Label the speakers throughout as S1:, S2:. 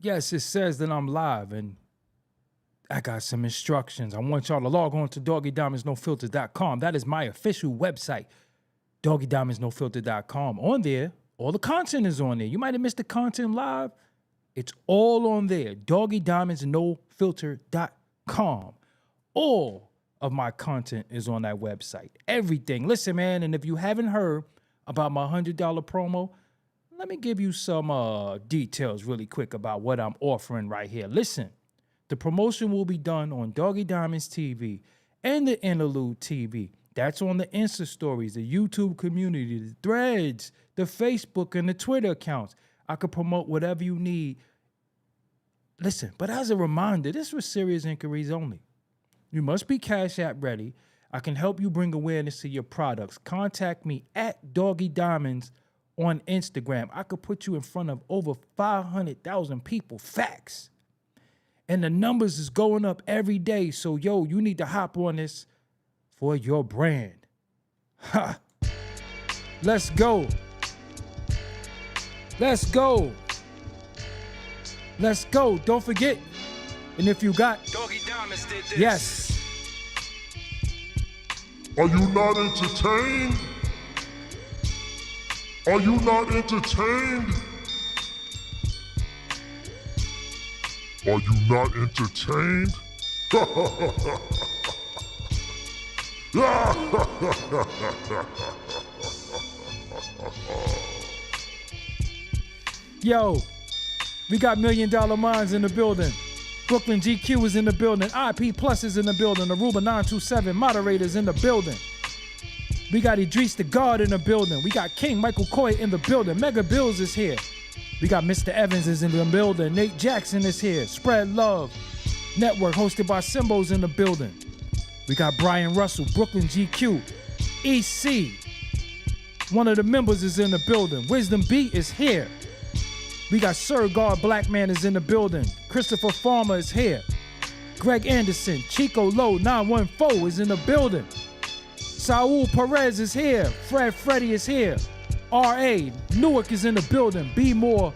S1: Yes, it says that I'm live, and I got some instructions. I want y'all to log on to doggiediamondsnofilter.com. That is my official website, doggiediamondsnofilter.com. On there, all the content is on there. You might have missed the content live. It's all on there, doggiediamondsnofilter.com. All of my content is on that website. Everything. Listen, man, and if you haven't heard about my $100 promo, let me give you some details really quick about what I'm offering right here. Listen, the promotion will be done on Doggie Diamonds TV and the Interlude TV. That's on the Insta stories, the YouTube community, the threads, the Facebook, and the Twitter accounts. I could promote whatever you need. Listen, but as a reminder, this was serious inquiries only. You must be Cash App ready. I can help you bring awareness to your products. Contact me at Doggie Diamonds on Instagram. I could put you in front of over 500,000 people. Facts. And the numbers is going up every day. So, yo, you need to hop on this for your brand. Ha! Let's go. Let's go. Let's go. Don't forget. And if you got
S2: Doggie Diamonds did this.
S1: Yes.
S3: Are you not entertained? Are you not entertained? Are you not entertained?
S1: Yo, we got $1 Million Minds in the building. Brooklyn GQ is in the building. IP Plus is in the building. Aruba 927 moderators in the building. We got Idris the God in the building. We got King Michael Coy in the building. Mega Bills is here. We got Mr. Evans is in the building. Nate Jackson is here. Spread Love Network hosted by Symbols in the building. We got Brian Russell, Brooklyn GQ. EC, one of the members is in the building. Wisdom B is here. We got Sir God Blackman is in the building. Christopher Farmer is here. Greg Anderson, Chico Low 914 is in the building. Saul Perez is here. Freddy is here. R.A. Newark is in the building. B Moore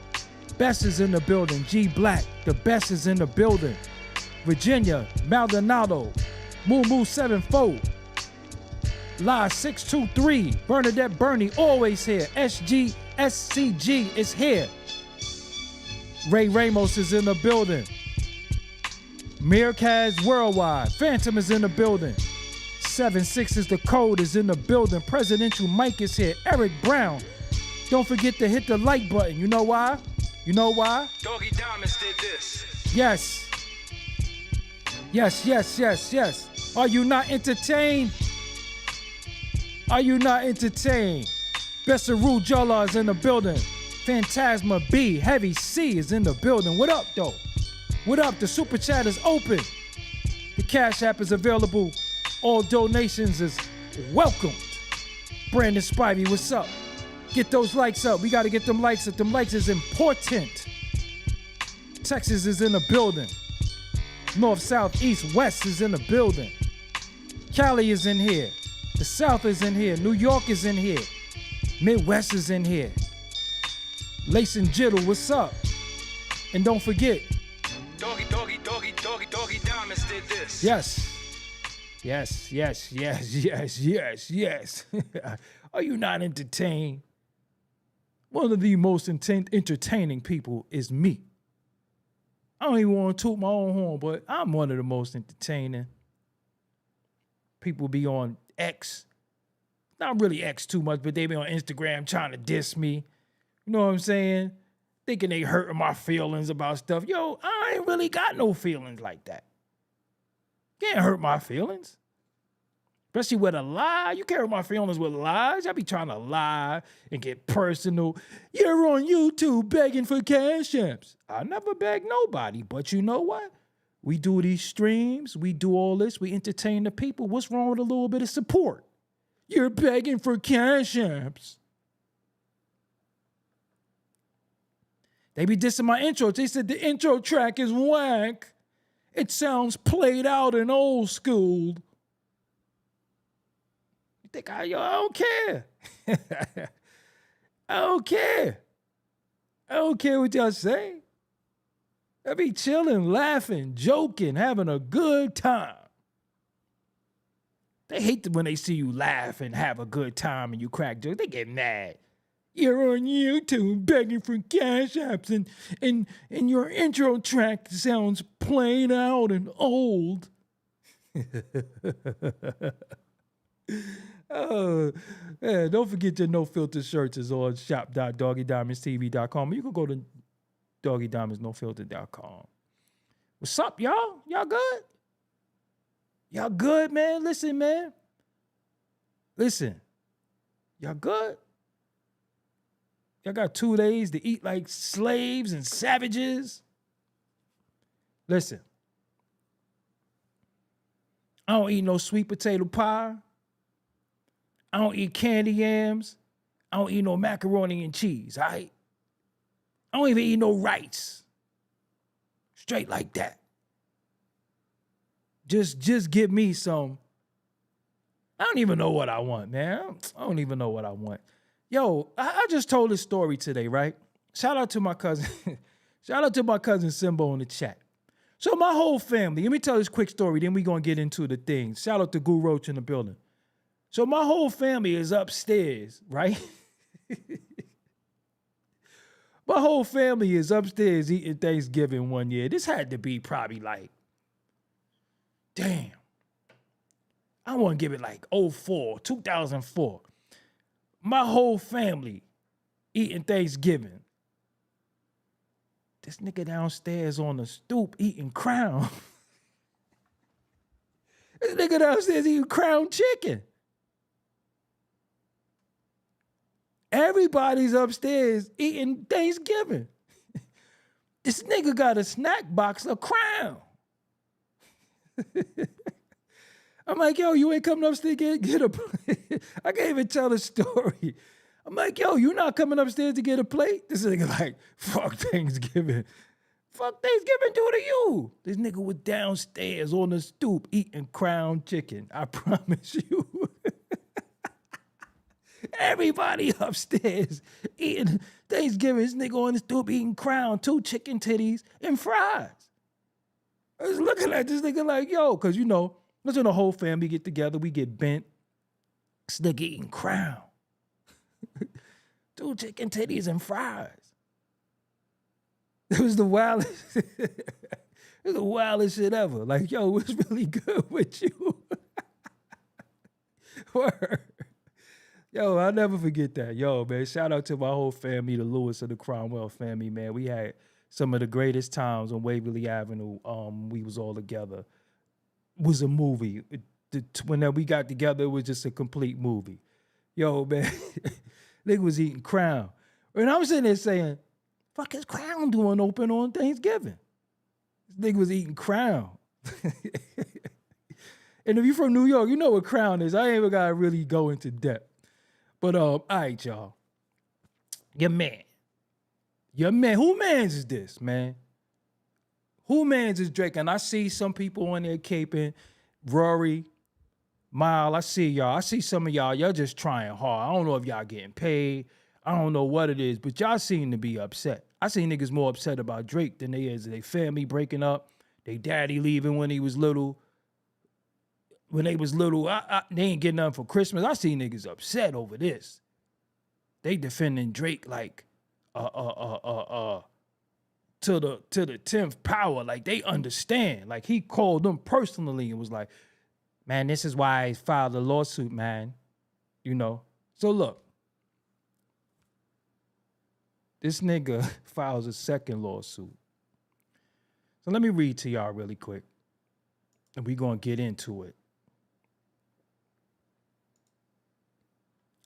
S1: Best is in the building. G Black, the best is in the building. Virginia Maldonado, Moo 74. Live 623. Bernadette Bernie always here. SCG is here. Ray Ramos is in the building. Meerkaz Worldwide. Phantom is in the building. 76 is the code is in the building. Presidential Mike is here. Eric Brown. Don't forget to hit the like button. You know why? You know why?
S2: Doggie Diamonds did this.
S1: Yes. Yes, yes, yes, yes. Are you not entertained? Are you not entertained? Bessaru Jolla is in the building. Phantasma B, Heavy C is in the building. What up, though? What up? The super chat is open. The Cash App is available. All donations is welcomed. Brandon Spivey, what's up? Get those likes up. We got to get them likes up. Them likes is important. Texas is in the building. North, South, East, West is in the building. Cali is in here. The South is in here. New York is in here. Midwest is in here. Lace and Jiddle, what's up? And don't forget.
S2: Doggie Diamonds did this.
S1: Yes. Yes, yes, yes, yes, yes, yes. Are you not entertained? One of the most entertaining people is me. I don't even want to toot my own horn, but I'm one of the most entertaining. People be on X. Not really X too much, but they be on Instagram trying to diss me. You know what I'm saying? Thinking they hurting my feelings about stuff. Yo, I ain't really got no feelings like that. Can't hurt my feelings. Especially with a lie. You can't hurt my feelings with lies. I be trying to lie and get personal. You're on YouTube begging for cash apps. I never beg nobody, but you know what? We do these streams. We do all this. We entertain the people. What's wrong with a little bit of support? You're begging for cash apps. They be dissing my intro. They said the intro track is whack. It sounds played out and old school. You think I don't care. I don't care. I don't care what y'all say. They be chilling, laughing, joking, having a good time. They hate when they see you laugh and have a good time and you crack jokes. They get mad. You're on YouTube begging for cash apps and your intro track sounds plain out and old. Oh, yeah, don't forget your No Filter shirts is on shop.doggiediamondstv.com. You can go to doggiediamondsnofilter.com. What's up, y'all? Y'all good? Y'all good, man? Listen, man. Listen. Y'all good? Y'all got 2 days to eat like slaves and savages? Listen. I don't eat no sweet potato pie. I don't eat candy yams. I don't eat no macaroni and cheese, all right? I don't even eat no rice. Straight like that. Just give me some. I don't even know what I want, man. I don't even know what I want. Yo, I just told this story today, right? Shout out to my cousin. Shout out to my cousin Simbo in the chat. So my whole family, let me tell this quick story, then we going to get into the things. Shout out to Goo Roach in the building. So my whole family is upstairs, right? My whole family is upstairs eating Thanksgiving one year. This had to be probably like, damn. I want to give it like 2004. My whole family eating Thanksgiving. This nigga downstairs on the stoop eating Crown. This nigga downstairs eating Crown chicken. Everybody's upstairs eating Thanksgiving. This nigga got a snack box of Crown. I'm like, yo, you ain't coming upstairs to get a plate. I can't even tell the story. I'm like, yo, you not coming upstairs to get a plate? This nigga like, fuck Thanksgiving. Fuck Thanksgiving do to you. This nigga was downstairs on the stoop eating Crown chicken. I promise you. Everybody upstairs eating Thanksgiving. This nigga on the stoop eating Crown, 2 chicken titties and fries. I was looking at this nigga like, yo, because you know, that's when the whole family get together. We get bent. This nigga eating Crown. 2 chicken titties and fries. It was the wildest. It was the wildest shit ever. Like, yo, what's really good with you? Word. Yo, I'll never forget that. Yo, man, shout out to my whole family, the Lewis of the Cromwell family, man. We had some of the greatest times on Waverly Avenue. We was all together. It was a movie. When we got together, it was just a complete movie. Yo, man, nigga was eating Crown. And I was sitting there saying, fuck is Crown doing open on Thanksgiving? This nigga was eating Crown. And if you're from New York, you know what Crown is. I ain't even gotta really go into depth. But all right, y'all. Your man. Who mans is this, man? Who mans is Drake? And I see some people on there caping. Rory, Mile, I see y'all. I see some of y'all just trying hard. I don't know if y'all getting paid. I don't know what it is, but y'all seem to be upset. I see niggas more upset about Drake than they is their family breaking up, they daddy leaving when he was little. When they was little, they ain't getting nothing for Christmas. I see niggas upset over this. They defending Drake like to the 10th power. Like they understand. Like he called them personally and was like, man, this is why I filed a lawsuit, man. You know? So look. This nigga files a second lawsuit. So let me read to y'all really quick. And we gonna get into it.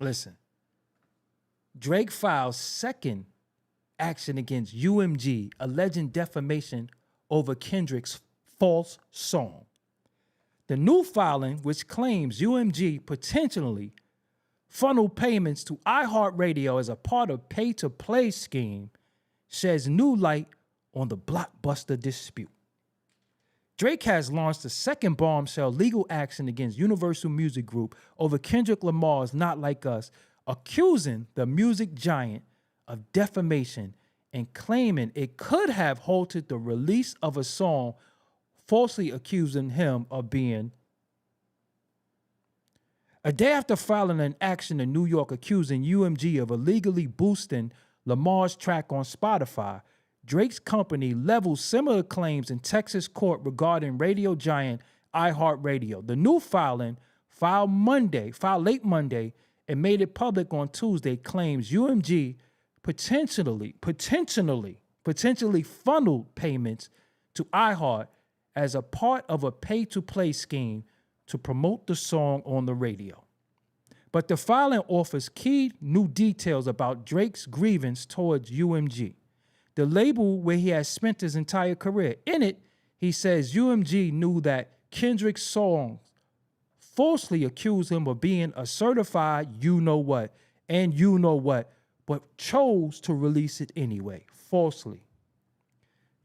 S1: Listen, Drake files second action against UMG, alleging defamation over Kendrick's false song. The new filing, which claims UMG potentially funneled payments to iHeartRadio as a part of pay-to-play scheme, sheds new light on the Blockbuster dispute. Drake has launched a second bombshell legal action against Universal Music Group over Kendrick Lamar's Not Like Us, accusing the music giant of defamation and claiming it could have halted the release of a song, falsely accusing him of being. A day after filing an action in New York accusing UMG of illegally boosting Lamar's track on Spotify, Drake's company leveled similar claims in Texas court regarding radio giant iHeartRadio. The new filing, filed late Monday, and made it public on Tuesday, claims UMG potentially funneled payments to iHeart as a part of a pay-to-play scheme to promote the song on the radio. But the filing offers key new details about Drake's grievance towards UMG, the label where he has spent his entire career. In it, he says UMG knew that Kendrick's songs falsely accused him of being a certified you-know-what and you-know-what, but chose to release it anyway, falsely.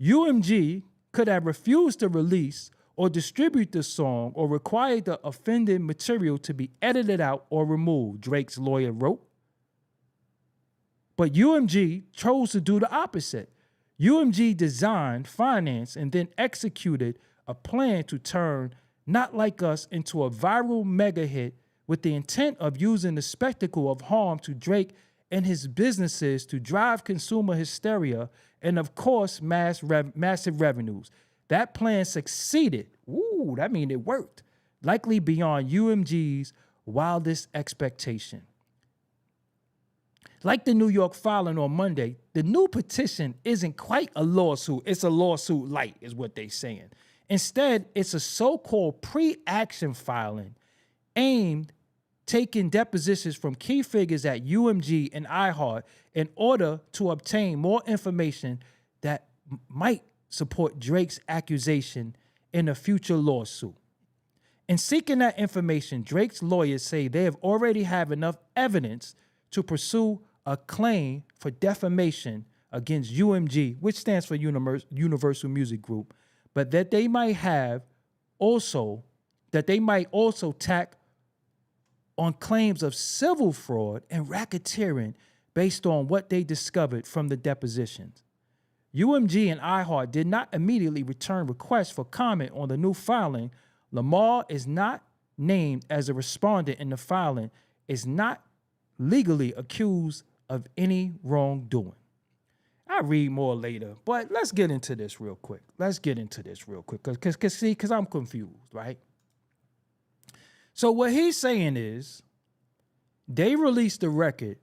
S1: UMG could have refused to release or distribute the song or required the offended material to be edited out or removed, Drake's lawyer wrote. But UMG chose to do the opposite. UMG designed, financed, and then executed a plan to turn Not Like Us into a viral mega hit with the intent of using the spectacle of harm to Drake and his businesses to drive consumer hysteria and, of course, massive revenues. That plan succeeded. Ooh, that means it worked. Likely beyond UMG's wildest expectation. Like the New York filing on Monday, the new petition isn't quite a lawsuit. It's a lawsuit light, is what they're saying. Instead, it's a so-called pre-action filing aimed taking depositions from key figures at UMG and iHeart in order to obtain more information that might support Drake's accusation in a future lawsuit. In seeking that information, Drake's lawyers say they have already have enough evidence to pursue a claim for defamation against UMG, which stands for Universal Music Group, but that they might also tack on claims of civil fraud and racketeering based on what they discovered from the depositions. UMG and iHeart did not immediately return requests for comment on the new filing. Lamar is not named as a respondent in the filing, is not legally accused of any wrongdoing. I'll read more later, but let's get into this real quick. Because I'm confused, right? So what he's saying is they released the record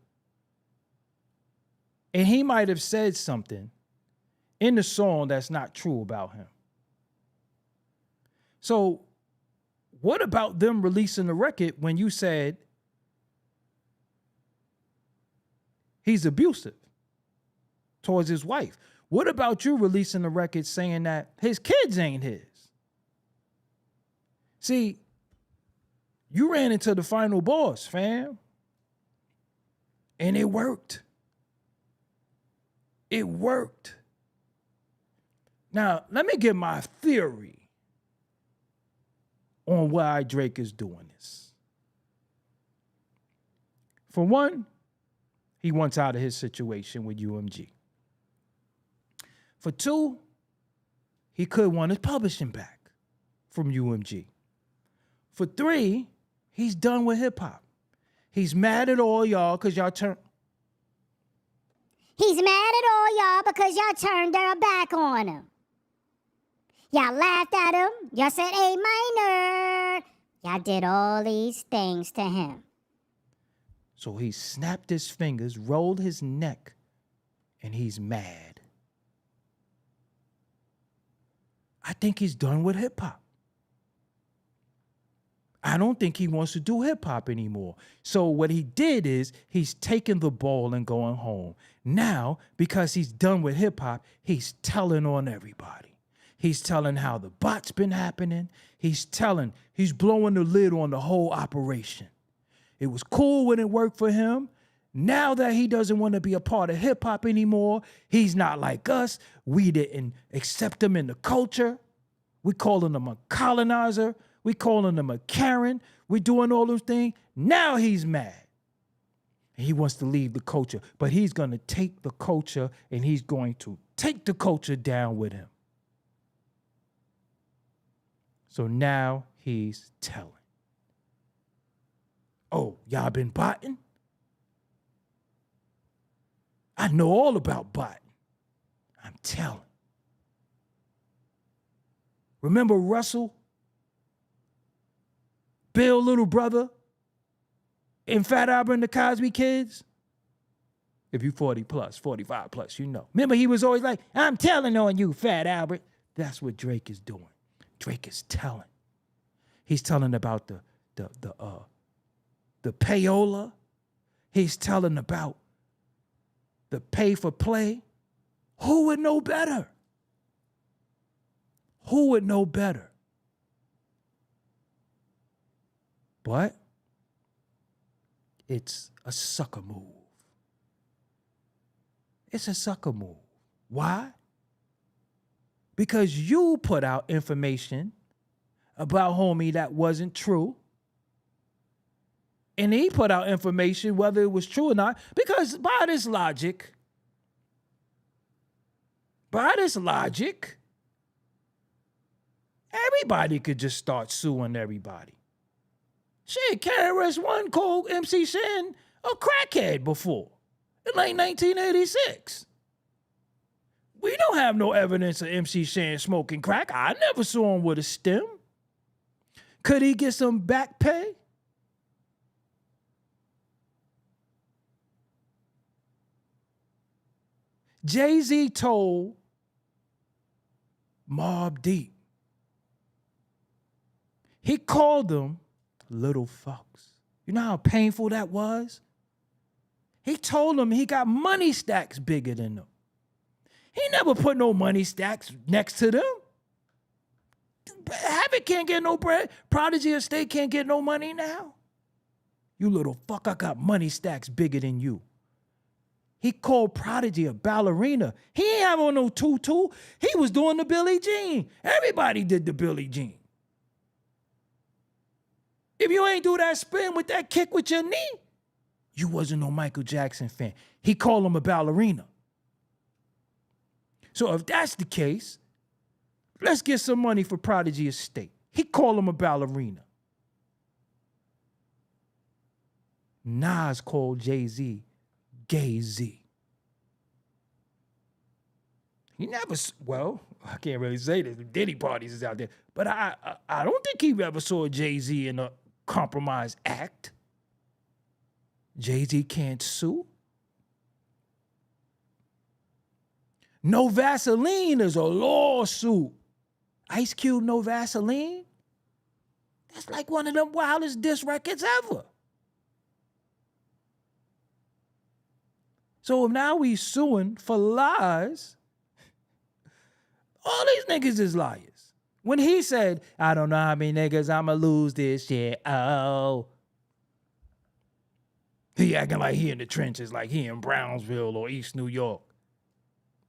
S1: and he might have said something in the song that's not true about him. So what about them releasing the record when you said he's abusive towards his wife? What about you releasing the record saying that his kids ain't his? See, you ran into the final boss, fam. And it worked. It worked. Now, let me give my theory on why Drake is doing this. For one, he wants out of his situation with UMG. For two, he could want his publishing back from UMG. For three, he's done with hip hop. He's mad at all y'all because y'all turned.
S4: He's mad at all y'all because y'all turned their back on him. Y'all laughed at him. Y'all said A minor. Y'all did all these things to him.
S1: So he snapped his fingers, rolled his neck, and he's mad. I think he's done with hip hop. I don't think he wants to do hip hop anymore. So what he did is he's taking the ball and going home. Now, because he's done with hip hop, he's telling on everybody. He's telling how the bot's been happening. He's blowing the lid on the whole operation. It was cool when it worked for him. Now that he doesn't want to be a part of hip hop anymore, he's not like us. We didn't accept him in the culture. We calling him a colonizer. We calling him a Karen. We doing all those things. Now he's mad. He wants to leave the culture, but he's going to take the culture and he's going to take the culture down with him. So now he's telling. Oh, y'all been botting? I know all about botting. I'm telling. Remember Russell? Bill, little brother? And Fat Albert and the Cosby Kids? If you 40 plus, 45 plus, you know. Remember he was always like, I'm telling on you, Fat Albert. That's what Drake is doing. Drake is telling. He's telling about the payola. He's telling about the pay for play. Who would know better? Who would know better? But it's a sucker move. It's a sucker move. Why? Because you put out information about homie that wasn't true. And he put out information whether it was true or not. Because by this logic, everybody could just start suing everybody. Shit, KRS-One called MC Shan a crackhead before, in like 1986. We don't have no evidence of MC Shan smoking crack. I never saw him with a stem. Could he get some back pay? Jay-Z told Mobb Deep, he called them little fucks. You know how painful that was? He told them he got money stacks bigger than them. He never put no money stacks next to them. Havoc can't get no bread. Prodigy Estate can't get no money now. You little fuck, I got money stacks bigger than you. He called Prodigy a ballerina. He ain't have on no tutu. He was doing the Billie Jean. Everybody did the Billie Jean. If you ain't do that spin with that kick with your knee, you wasn't no Michael Jackson fan. He called him a ballerina. So if that's the case, let's get some money for Prodigy Estate. He called him a ballerina. Nas called Jay-Z Gay-Z. He never, well, I can't really say this. Diddy parties is out there. But I don't think he ever saw Jay-Z in a compromise act. Jay-Z can't sue. No Vaseline is a lawsuit. Ice Cube, No Vaseline? That's like one of them wildest diss records ever. So now we suing for lies. All these niggas is liars. When he said, I don't know how many niggas I'ma lose this shit, oh. He acting like he in the trenches, like he in Brownsville or East New York.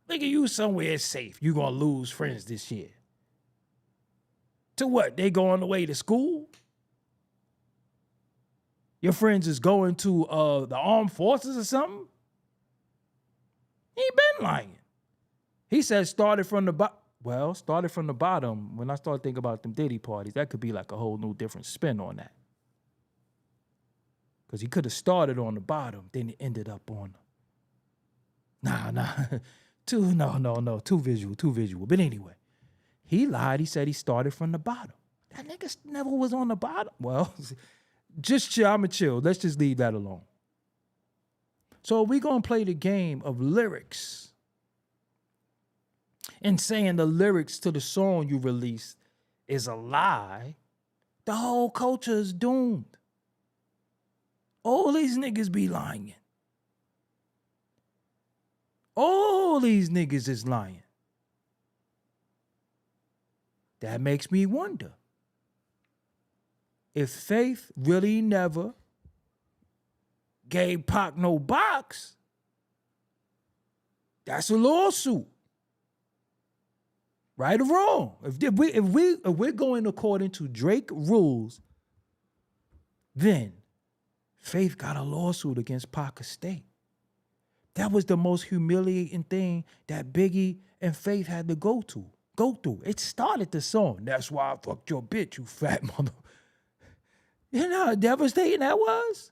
S1: Nigga, you somewhere safe. You gonna lose friends this year. To what? They go on the way to school? Your friends is going to the armed forces or something? He been lying. He said started from the bottom. Well, started from the bottom. When I started thinking about them Diddy parties, that could be like a whole new different spin on that. Because he could have started on the bottom, then he ended up on the... Too visual. But anyway, he lied. He said he started from the bottom. That nigga never was on the bottom. Well, just chill. I'ma chill. Let's just leave that alone. So we gonna play the game of lyrics and saying the lyrics to the song you released is a lie. The whole culture is doomed. All these niggas be lying. All these niggas is lying. That makes me wonder if Faith really never gave Pac no box. That's a lawsuit. Right or wrong? If we're going according to Drake rules, then Faith got a lawsuit against Parker State. That was the most humiliating thing that Biggie and Faith had to go through. It started the song. That's why I fucked your bitch, you fat mother. You know how devastating that was?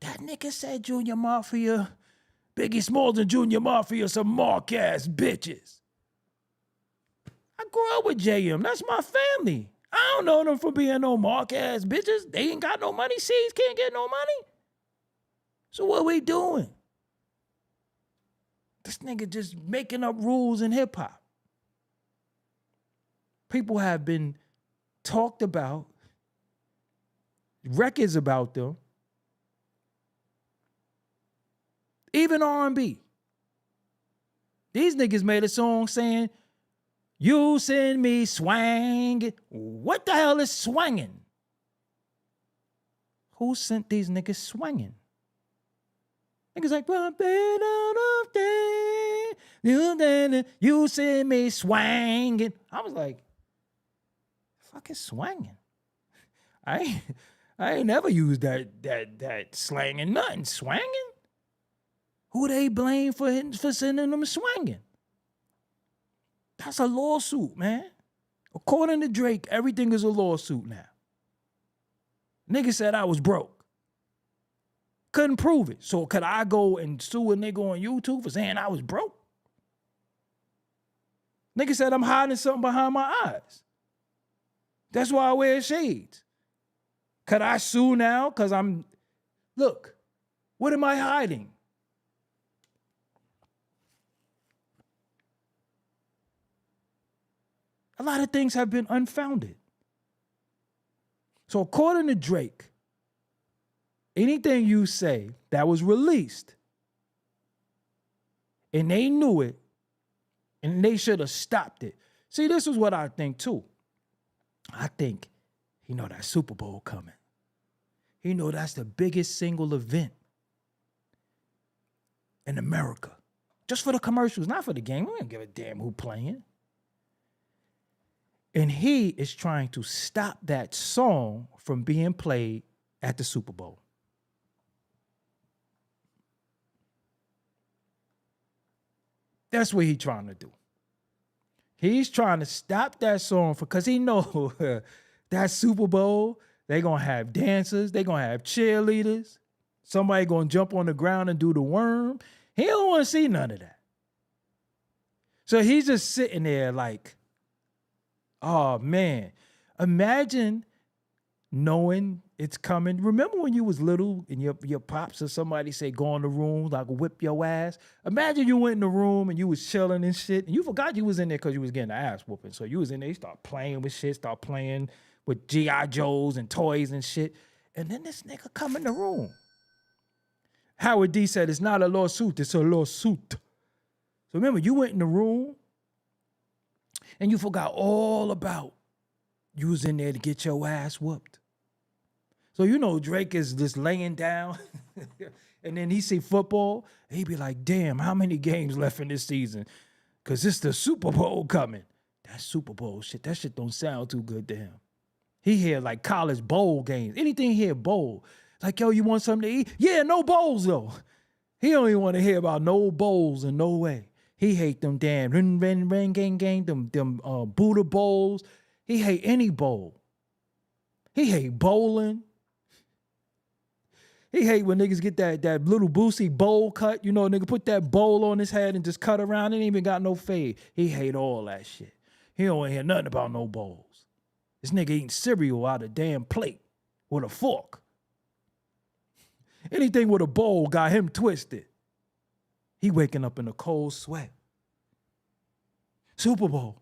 S1: That nigga said Junior Mafia, Biggie Smalls and Junior Mafia, some mark-ass bitches. I grew up with JM. That's my family. I don't know them for being no mark-ass bitches. They ain't got no money. Seeds can't get no money. So what we doing? This nigga just making up rules in hip-hop. People have been talked about, records about them, even R&B. These niggas made a song saying, you send me swang. What the hell is swanging? Who sent these niggas swanging? Niggas like, you send me swanging. I was like, fuck is swanging? I ain't never used that slang and nothing. Swanging? Who they blame for sending them swanging? That's a lawsuit, man. According to Drake, everything is a lawsuit now. Nigga said I was broke. Couldn't prove it. So could I go and sue a nigga on YouTube for saying I was broke? Nigga said I'm hiding something behind my eyes. That's why I wear shades. Could I sue now? Because look, what am I hiding? A lot of things have been unfounded. So according to Drake, anything you say that was released and they knew it and they should have stopped it. See, this is what I think too. I think he know that Super Bowl coming. He know that's the biggest single event in America. Just for the commercials, not for the game. We don't give a damn who playing. And he is trying to stop that song from being played at the Super Bowl. That's what he's trying to do. He's trying to stop that song because he know that Super Bowl, they're going to have dancers, they're going to have cheerleaders, somebody going to jump on the ground and do the worm. He don't want to see none of that. So he's just sitting there like, oh, man. Imagine knowing it's coming. Remember when you was little and your pops or somebody say, go in the room, like whip your ass? Imagine you went in the room and you was chilling and shit, and you forgot you was in there because you was getting the ass whooping. So you was in there, you start playing with shit, start playing with G.I. Joes and toys and shit. And then this nigga come in the room. Howard D said, it's not a lawsuit, it's a lawsuit. So remember, you went in the room, and you forgot all about you was in there to get your ass whooped. So you know Drake is just laying down, and then he see football, and he be like, damn, how many games left in this season? Because it's the Super Bowl coming. That Super Bowl shit, that shit don't sound too good to him. He hear like college bowl games. Anything here bowl. Like, yo, you want something to eat? Yeah, no bowls, though. He don't even want to hear about no bowls in no way. He hate them damn them Buddha bowls. He hate any bowl. He hate bowling. He hate when niggas get that little Boosie bowl cut. You know, a nigga put that bowl on his head and just cut around. It ain't even got no fade. He hate all that shit. He don't want to hear nothing about no bowls. This nigga eating cereal out of damn plate with a fork. Anything with a bowl got him twisted. He waking up in a cold sweat. Super Bowl.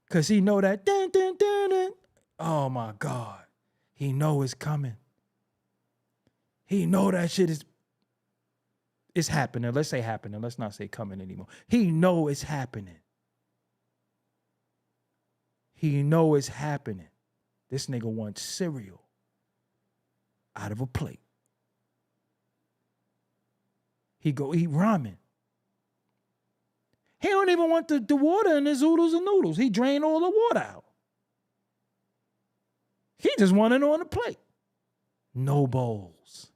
S1: Because he know that. Dun, dun, dun, dun. Oh, my God. He know it's coming. He know that shit is happening. Let's say happening. Let's not say coming anymore. He know it's happening. He know it's happening. This nigga wants cereal out of a plate. He go eat ramen. He don't even want the water in his oodles and noodles. He drain all the water out. He just wanted on the plate. No bowls.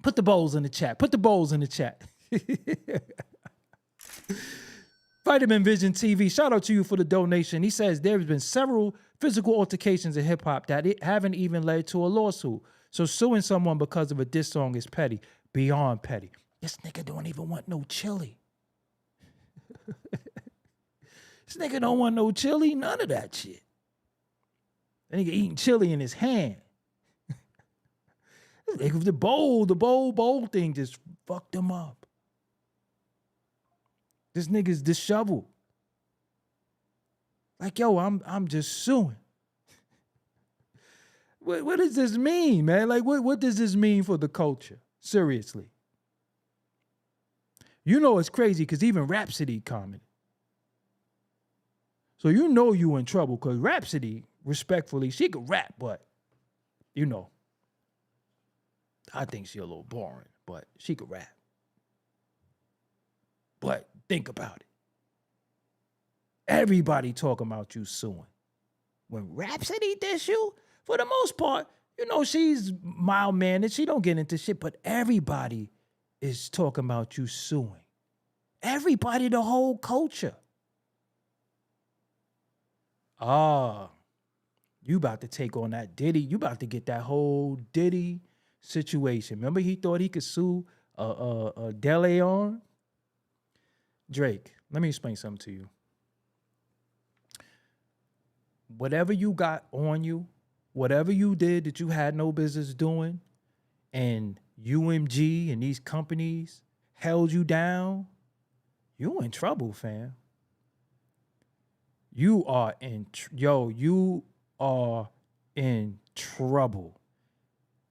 S1: Put the bowls in the chat. Put the bowls in the chat. Vitamin Vision TV, shout out to you for the donation. He says there's been several physical altercations in hip hop that haven't even led to a lawsuit. So suing someone because of a diss song is petty, beyond petty. This nigga don't even want no chili. This nigga don't want no chili, none of that shit. That nigga eating chili in his hand. The bowl thing just fucked him up. This nigga's disheveled. Like, yo, I'm just suing. What does this mean, man? Like, what does this mean for the culture? Seriously. You know it's crazy because even Rhapsody commented. So you know you in trouble because Rhapsody, respectfully, she could rap, but, you know, I think she a little boring, but she could rap. But think about it. Everybody talking about you suing. When Rhapsody diss you, for the most part, you know, she's mild-mannered. She don't get into shit, but everybody is talking about you suing. Everybody, the whole culture. You about to take on that Diddy. You about to get that whole Diddy situation. Remember he thought he could sue De on? Drake, let me explain something to you. Whatever you got on you, whatever you did that you had no business doing, and UMG and these companies held you down, you in trouble, fam. You are in trouble.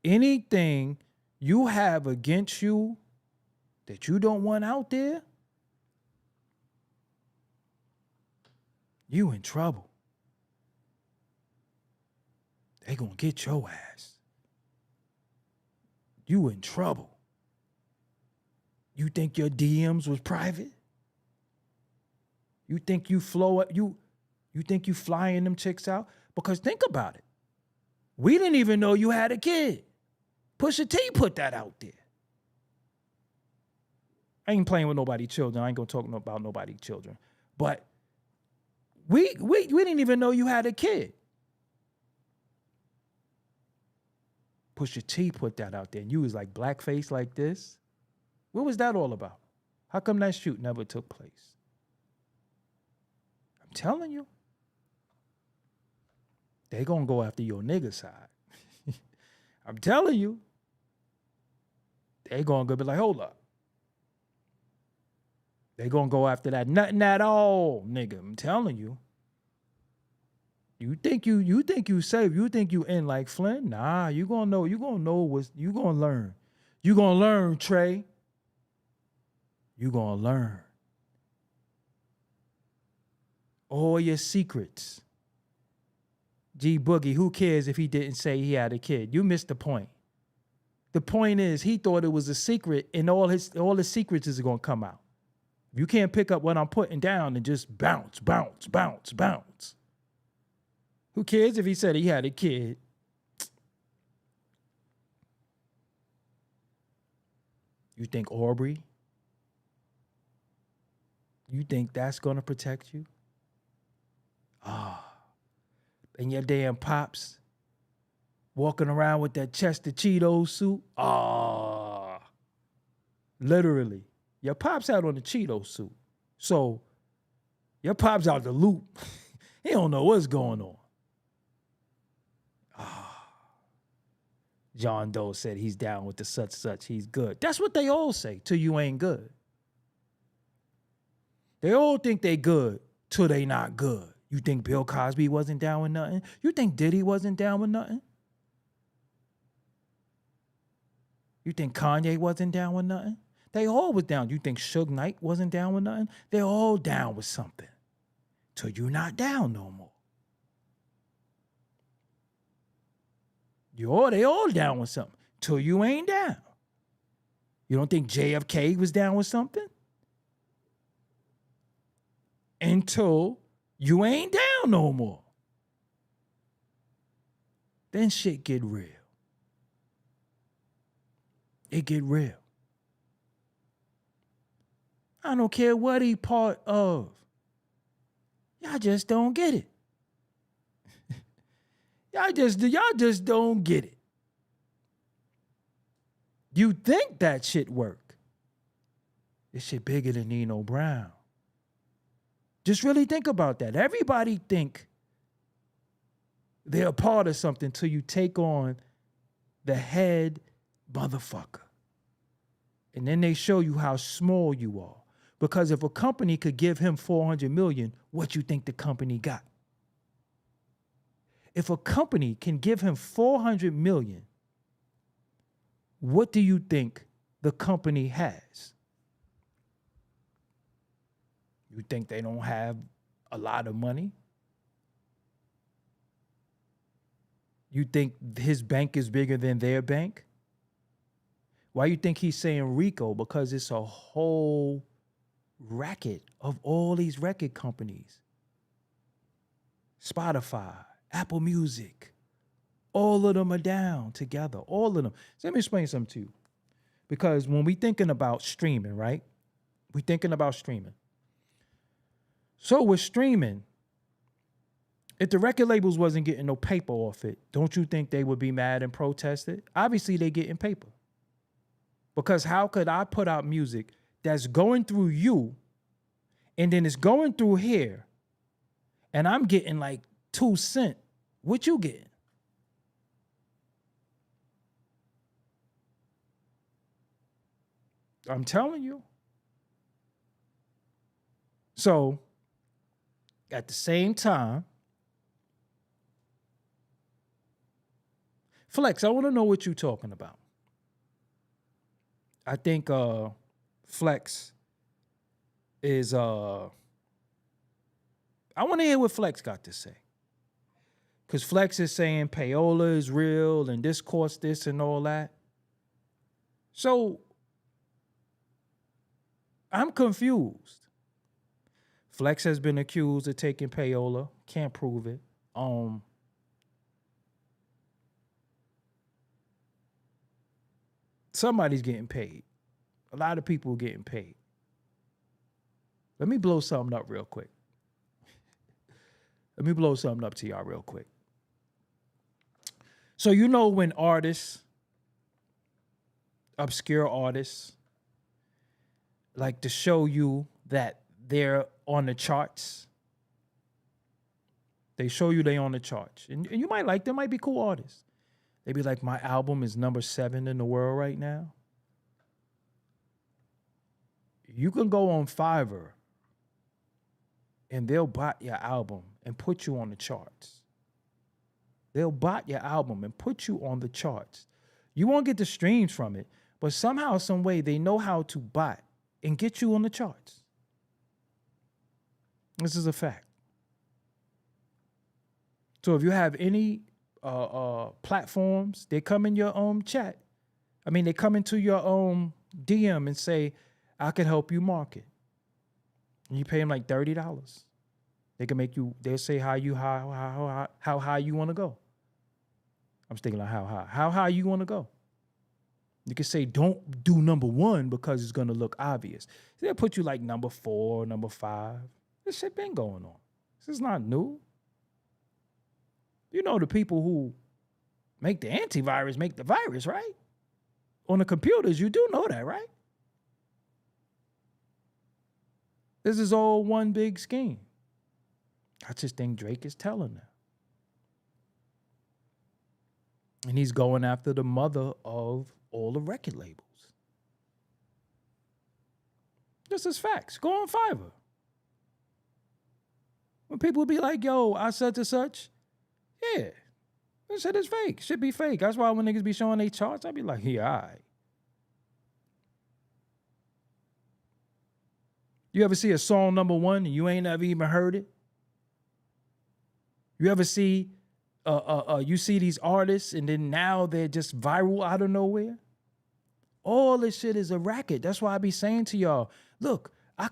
S1: Anything you have against you that you don't want out there, you in trouble. They gonna get your ass. You in trouble. You think your DMs was private? You think you you think you flying them chicks out? Because think about it. We didn't even know you had a kid. Pusha T put that out there. I ain't playing with nobody's children. I ain't gonna talk about nobody's children. But we didn't even know you had a kid. Pusha T put that out there, and you was like blackface like this. What was that all about? How come that shoot never took place? I'm telling you. They gonna go after your nigga side. I'm telling you. They gonna go be like, hold up. They gonna go after that nothing at all, nigga. I'm telling you. You think you safe? You think you in like Flint? Nah, you gonna know what you gonna learn. You gonna learn, Trey. You gonna learn. All your secrets. G Boogie, who cares if he didn't say he had a kid? You missed the point. The point is he thought it was a secret, and all his secrets is gonna come out. You can't pick up what I'm putting down and just bounce. Who cares if he said he had a kid? You think Aubrey? You think that's gonna protect you? And your damn pops walking around with that Chester Cheetos suit? Literally. Your pops out on the Cheeto suit. So your pops out the loop. He don't know what's going on. John Doe said he's down with the such. He's good. That's what they all say till you ain't good. They all think they good till they not good. You think Bill Cosby wasn't down with nothing? You think Diddy wasn't down with nothing? You think Kanye wasn't down with nothing? They all was down. You think Suge Knight wasn't down with nothing? They all down with something. Till you not down no more. They all down with something. Till you ain't down. You don't think JFK was down with something? Until you ain't down no more. then shit get real. It get real. I don't care what he part of. Y'all just don't get it. y'all just don't get it. You think that shit work. This shit bigger than Nino Brown. Just really think about that. Everybody think they're a part of something till you take on the head motherfucker. And then they show you how small you are. Because if a company could give him 400 million, what you think the company got? If a company can give him 400 million, what do you think the company has? You think they don't have a lot of money? You think his bank is bigger than their bank? Why you think he's saying Rico? Because it's a whole racket of all these record companies. Spotify, Apple Music, all of them are down together, all of them. So let me explain something to you. Because when we thinking about streaming, right? We thinking about streaming. So with streaming, if the record labels wasn't getting no paper off it, don't you think they would be mad and protest it? Obviously, they getting paper. Because how could I put out music that's going through you and then it's going through here and I'm getting like 2 cents? What you getting? I'm telling you. So, at the same time, Flex, I want to know what you're talking about. I think Flex is I want to hear what Flex got to say. Because Flex is saying payola is real and this costs this and all that. So I'm confused. Flex has been accused of taking payola. Can't prove it. Somebody's getting paid. A lot of people are getting paid. Let me blow something up real quick. Let me blow something up to y'all real quick. So you know when artists, obscure artists, like to show you that they're on the charts. They show you they on the charts. And you might like them, might be cool artists. They be like, my album is number 7 in the world right now. You can go on Fiverr and they'll buy your album and put you on the charts. They'll buy your album and put you on the charts. You won't get the streams from it, but somehow, some way, they know how to buy and get you on the charts. This is a fact. So if you have any platforms, they come in your chat. I mean, they come into your DM and say, I can help you market. And you pay them like $30. They can make you, they'll say how high you want to go. I'm thinking like how high you want to go. You can say, don't do number 1 because it's going to look obvious. They'll put you like number 4, number 5. This shit been going on. This is not new. You know the people who make the antivirus make the virus, right? On the computers, you do know that, right? This is all one big scheme. I just think Drake is telling them. And he's going after the mother of all the record labels. This is facts. Go on Fiverr. When people be like, yo, I such and such, yeah, this shit is fake. Should be fake. That's why when niggas be showing their charts, I be like, yeah, all right. You ever see a song number 1 and you ain't ever even heard it? You ever see, you see these artists and then now they're just viral out of nowhere? All this shit is a racket. That's why I be saying to y'all, look, I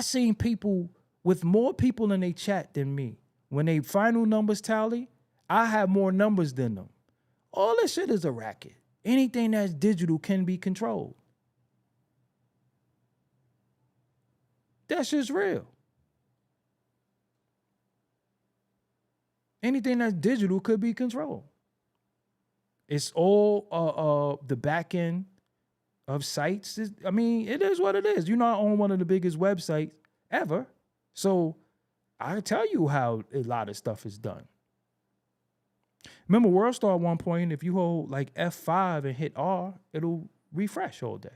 S1: seen people with more people in their chat than me. When they final numbers tally, I have more numbers than them. All this shit is a racket. Anything that's digital can be controlled. That's just real. Anything that's digital could be controlled. It's all the back end of sites. I mean, it is what it is. You know, I own one of the biggest websites ever. So I tell you how a lot of stuff is done. Remember WorldStar at one point, if you hold like F5 and hit R, it'll refresh all day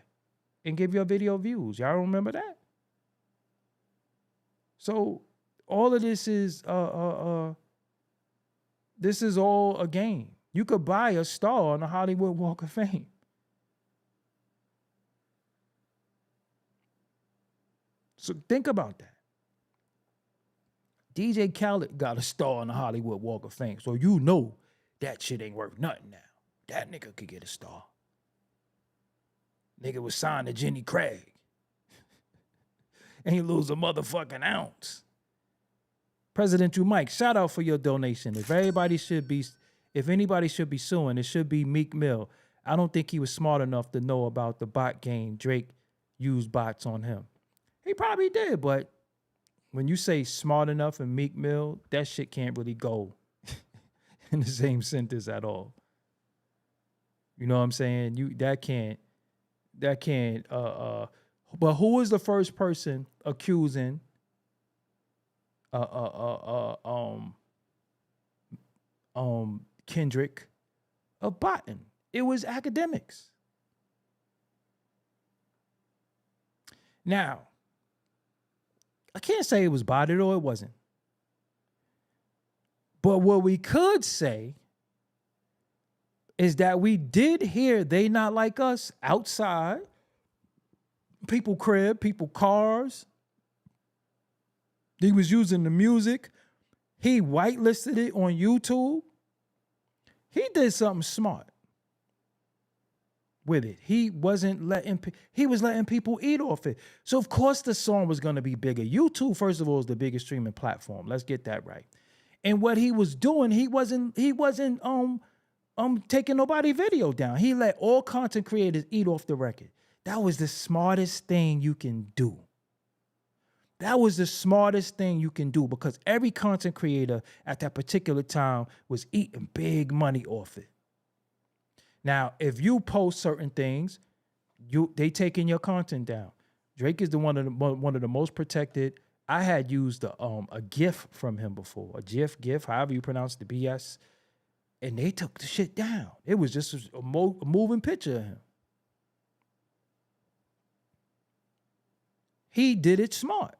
S1: and give you video views. Y'all remember that? So all of this is all a game. You could buy a star on the Hollywood Walk of Fame. So think about that. DJ Khaled got a star on the Hollywood Walk of Fame. So you know that shit ain't worth nothing now. That nigga could get a star. Nigga was signed to Jenny Craig. Ain't lose a motherfucking ounce. Presidential Mike, shout out for your donation. If anybody should be suing, it should be Meek Mill. I don't think he was smart enough to know about the bot game. Drake used bots on him. He probably did, but when you say smart enough and Meek Mill, that shit can't really go in the same sentence at all. You know what I'm saying? That can't. But who was the first person accusing Kendrick of botting? It was academics. Now, I can't say it was botted or it wasn't. But what we could say is that we did hear They Not Like Us outside, people crib, people cars. He was using the music. He whitelisted it on YouTube. He did something smart with it. He was letting people eat off it. So of course the song was going to be bigger. YouTube, first of all, is the biggest streaming platform. Let's get that right. And what he was doing, he wasn't taking nobody video down. He let all content creators eat off the record. That was the smartest thing you can do. That was the smartest thing you can do because every content creator at that particular time was eating big money off it. Now, if you post certain things, they taking your content down. Drake is one of the most protected. I had used a GIF from him before, a GIF, however you pronounce the BS, and they took the shit down. It was just a moving picture of him. He did it smart.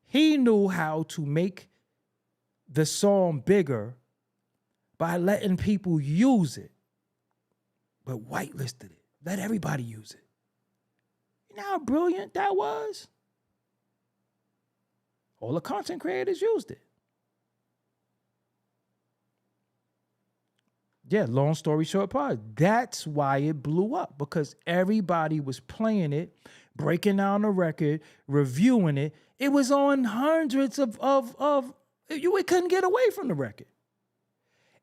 S1: He knew how to make the song bigger by letting people use it, but whitelisted it. Let everybody use it. You know how brilliant that was? All the content creators used it. Yeah, long story short part. That's why it blew up, because everybody was playing it, breaking down the record, reviewing it. It was on hundreds of we couldn't get away from the record.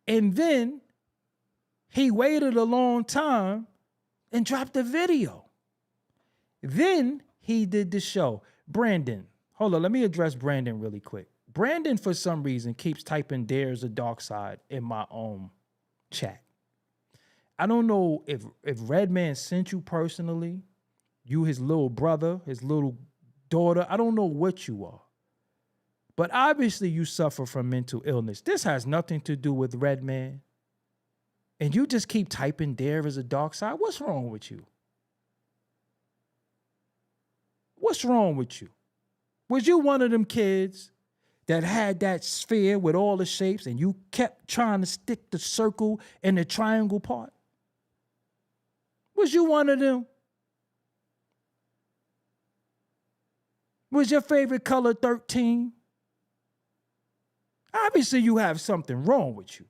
S1: And then he waited a long time and dropped the video. Then he did the show. Brandon, hold on, let me address Brandon really quick. Brandon, for some reason, keeps typing "There's a dark side" in my own chat. I don't know if Redman sent you personally, you his little brother, his little daughter. I don't know what you are. But obviously you suffer from mental illness. This has nothing to do with Redman. And you just keep typing "there is a dark side." What's wrong with you? What's wrong with you? Was you one of them kids that had that sphere with all the shapes and you kept trying to stick the circle and the triangle part? Was you one of them? Was your favorite color 13? Obviously you have something wrong with you.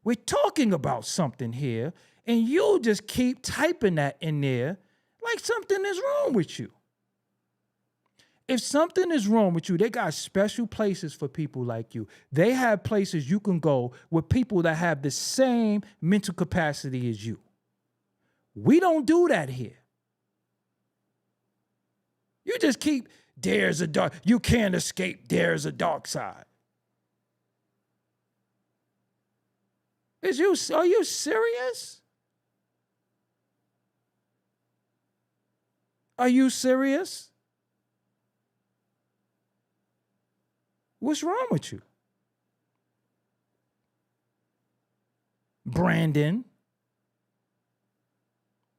S1: We're talking about something here, and you just keep typing that in there like something is wrong with you. If something is wrong with you, they got special places for people like you. They have places you can go with people that have the same mental capacity as you. We don't do that here. You just keep, there's a dark, you can't escape, there's a dark side. Are you serious? Are you serious? What's wrong with you? Brandon,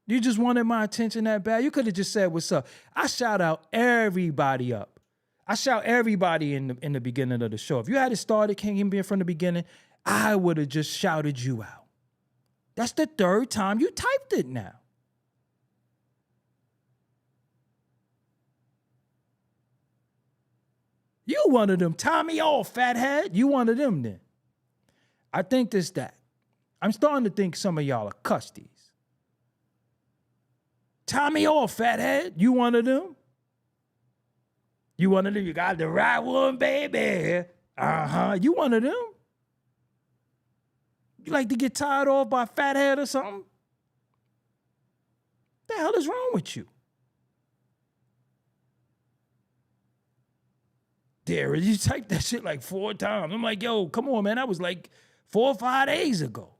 S1: you just wanted my attention that bad? You could have just said, what's up? I shout out everybody up. I shout everybody in the beginning of the show. If you had it started, King being from the beginning, I would have just shouted you out. That's the third time you typed it now. You one of them. Tie me off, fathead. You one of them then. I think this that. I'm starting to think some of y'all are custies. Tie me off, fathead. You one of them? You one of them? You got the right one, baby. Uh-huh. You one of them? You like to get tied off by fathead or something? The hell is wrong with you? There, you typed that shit like 4 times. I'm like, yo, come on, man. That was like 4 or 5 days ago.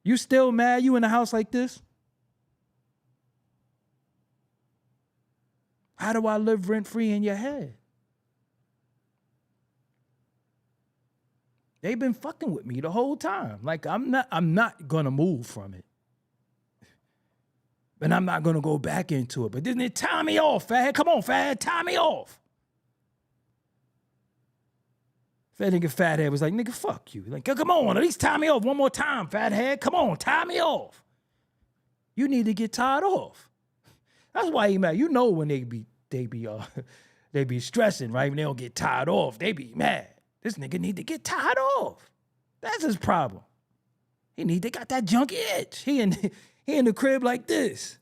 S1: You still mad you in a house like this? How do I live rent-free in your head? They've been fucking with me the whole time. Like, I'm not gonna move from it. And I'm not gonna go back into it. But didn't it tie me off, fad? Come on, fad, tie me off. That nigga fathead was like, nigga, fuck you. Like, come on, at least tie me off one more time, fathead. Come on, tie me off. You need to get tied off. That's why he mad. You know when they be stressing, right? When they don't get tied off, they be mad. This nigga need to get tied off. That's his problem. They got that junky itch. He in the crib like this.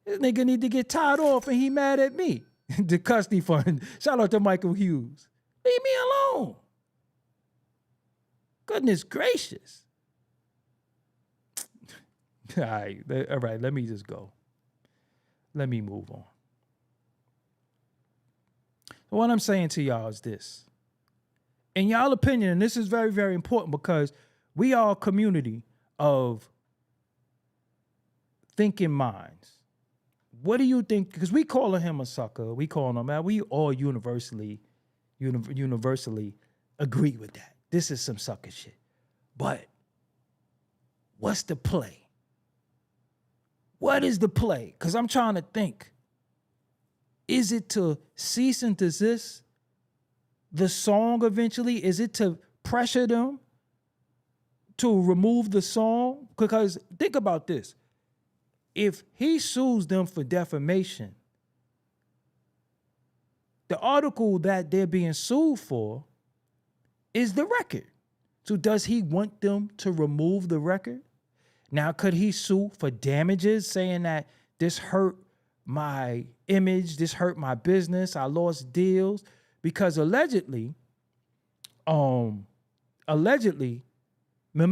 S1: This nigga need to get tied off and he mad at me. The custody fund. Shout out to Michael Hughes. Leave me alone. Goodness gracious. All right, let me just go. Let me move on. So what I'm saying to y'all is this. In y'all opinion, and this is very, very important because we are a community of thinking minds. What do you think? Because we calling him a sucker. We calling him, man, we all universally agree with that. This is some sucker shit. But what's the play? What is the play? Because I'm trying to think. Is it to cease and desist the song eventually? Is it to pressure them to remove the song? Because think about this. If he sues them for defamation, the article that they're being sued for is the record. So does he want them to remove the record? Now, could he sue for damages, saying that this hurt my image, this hurt my business, I lost deals? Because allegedly, remember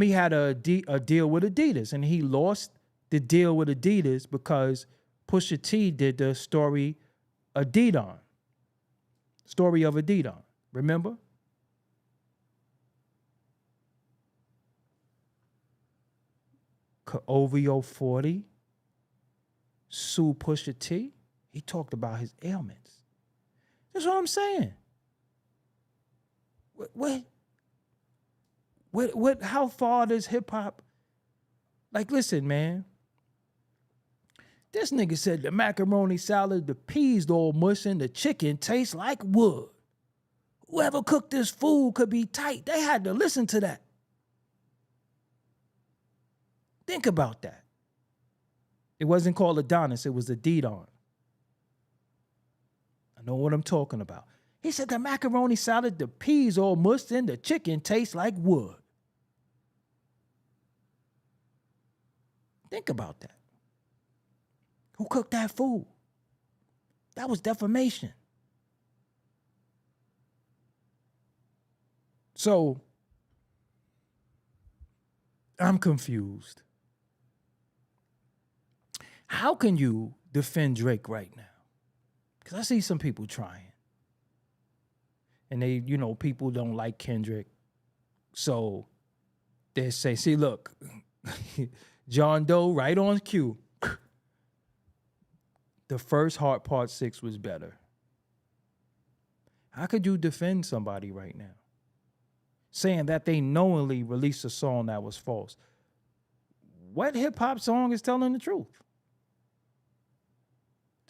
S1: he had a deal with Adidas, and he lost the deal with Adidas because Pusha T did the story of Adidas. Remember? OVO 40 sue Pusha T. He talked about his ailments. That's what I'm saying. What how far does hip hop, like, listen, man. This nigga said the macaroni salad, the peas all mush, and the chicken tastes like wood. Whoever cooked this food could be tight. They had to listen to that. Think about that. It wasn't called Adonis, it was Adidas. I know what I'm talking about. He said the macaroni salad, the peas all mushed, and the chicken tastes like wood. Think about that. Who cooked that food? That was defamation. So I'm confused. How can you defend Drake right now? Because I see some people trying. And they, people don't like Kendrick. So they say, see, look, John Doe, right on cue. The first Heart Part 6 was better. How could you defend somebody right now? Saying that they knowingly released a song that was false. What hip-hop song is telling the truth?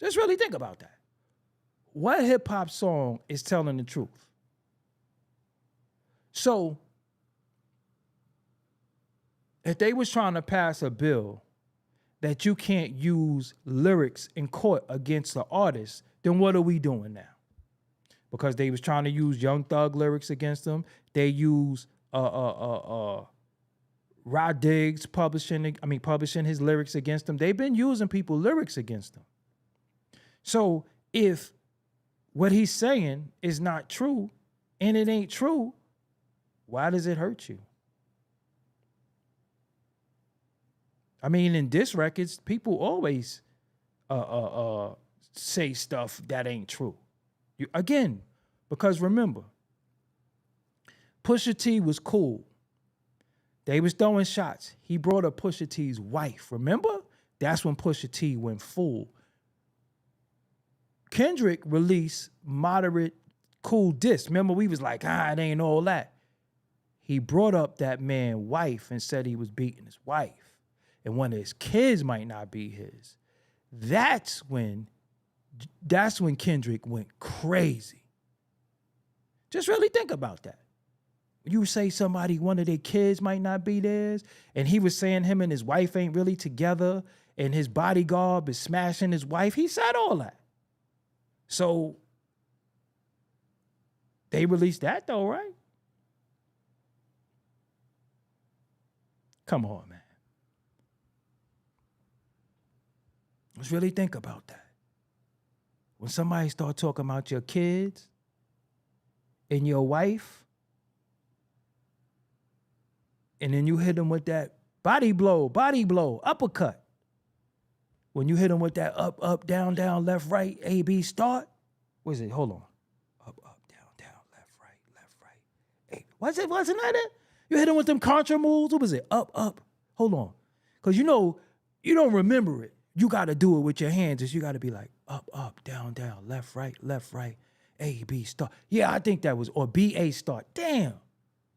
S1: Just really think about that. What hip-hop song is telling the truth? So, if they was trying to pass a bill that you can't use lyrics in court against the artist, then what are we doing now? Because they was trying to use Young Thug lyrics against them. They use Rod Diggs publishing his lyrics against them. They've been using people's lyrics against them. So if what he's saying is not true and it ain't true, why does it hurt you? I mean, in diss records, people always say stuff that ain't true. Again, because remember, Pusha T was cool. They was throwing shots. He brought up Pusha T's wife. Remember? That's when Pusha T went full. Kendrick released moderate, cool diss. Remember, we was like, it ain't all that. He brought up that man's wife and said he was beating his wife. And one of his kids might not be his. That's when Kendrick went crazy. Just really think about that. You say one of their kids might not be theirs, and he was saying him and his wife ain't really together, and his bodyguard is smashing his wife. He said all that. So they released that though, right? Come on, man. Let's really think about that. When somebody start talking about your kids and your wife, and then you hit them with that body blow, uppercut. When you hit them with that up, down, left, right, A, B, start. What is it? Hold on. Up, down, left, right. A. Wasn't that it? You hit them with them contra moves. What was it? Up. Hold on. Because you don't remember it. You got to do it with your hands. You got to be like up, down, left, right, A, B, start. Yeah, I think that was, or B, A, start. Damn. When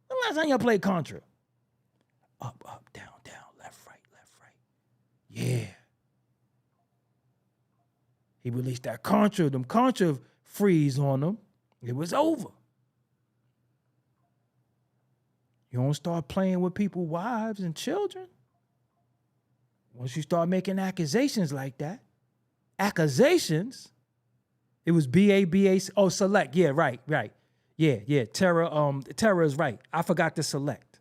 S1: the last time y'all played contra? Up, down, left, right. Yeah. He released that contra freeze on them. It was over. You don't start playing with people's wives and children. Once you start making accusations like that, it was B-A, oh, select. Yeah, right. Yeah, Terra is right. I forgot to select.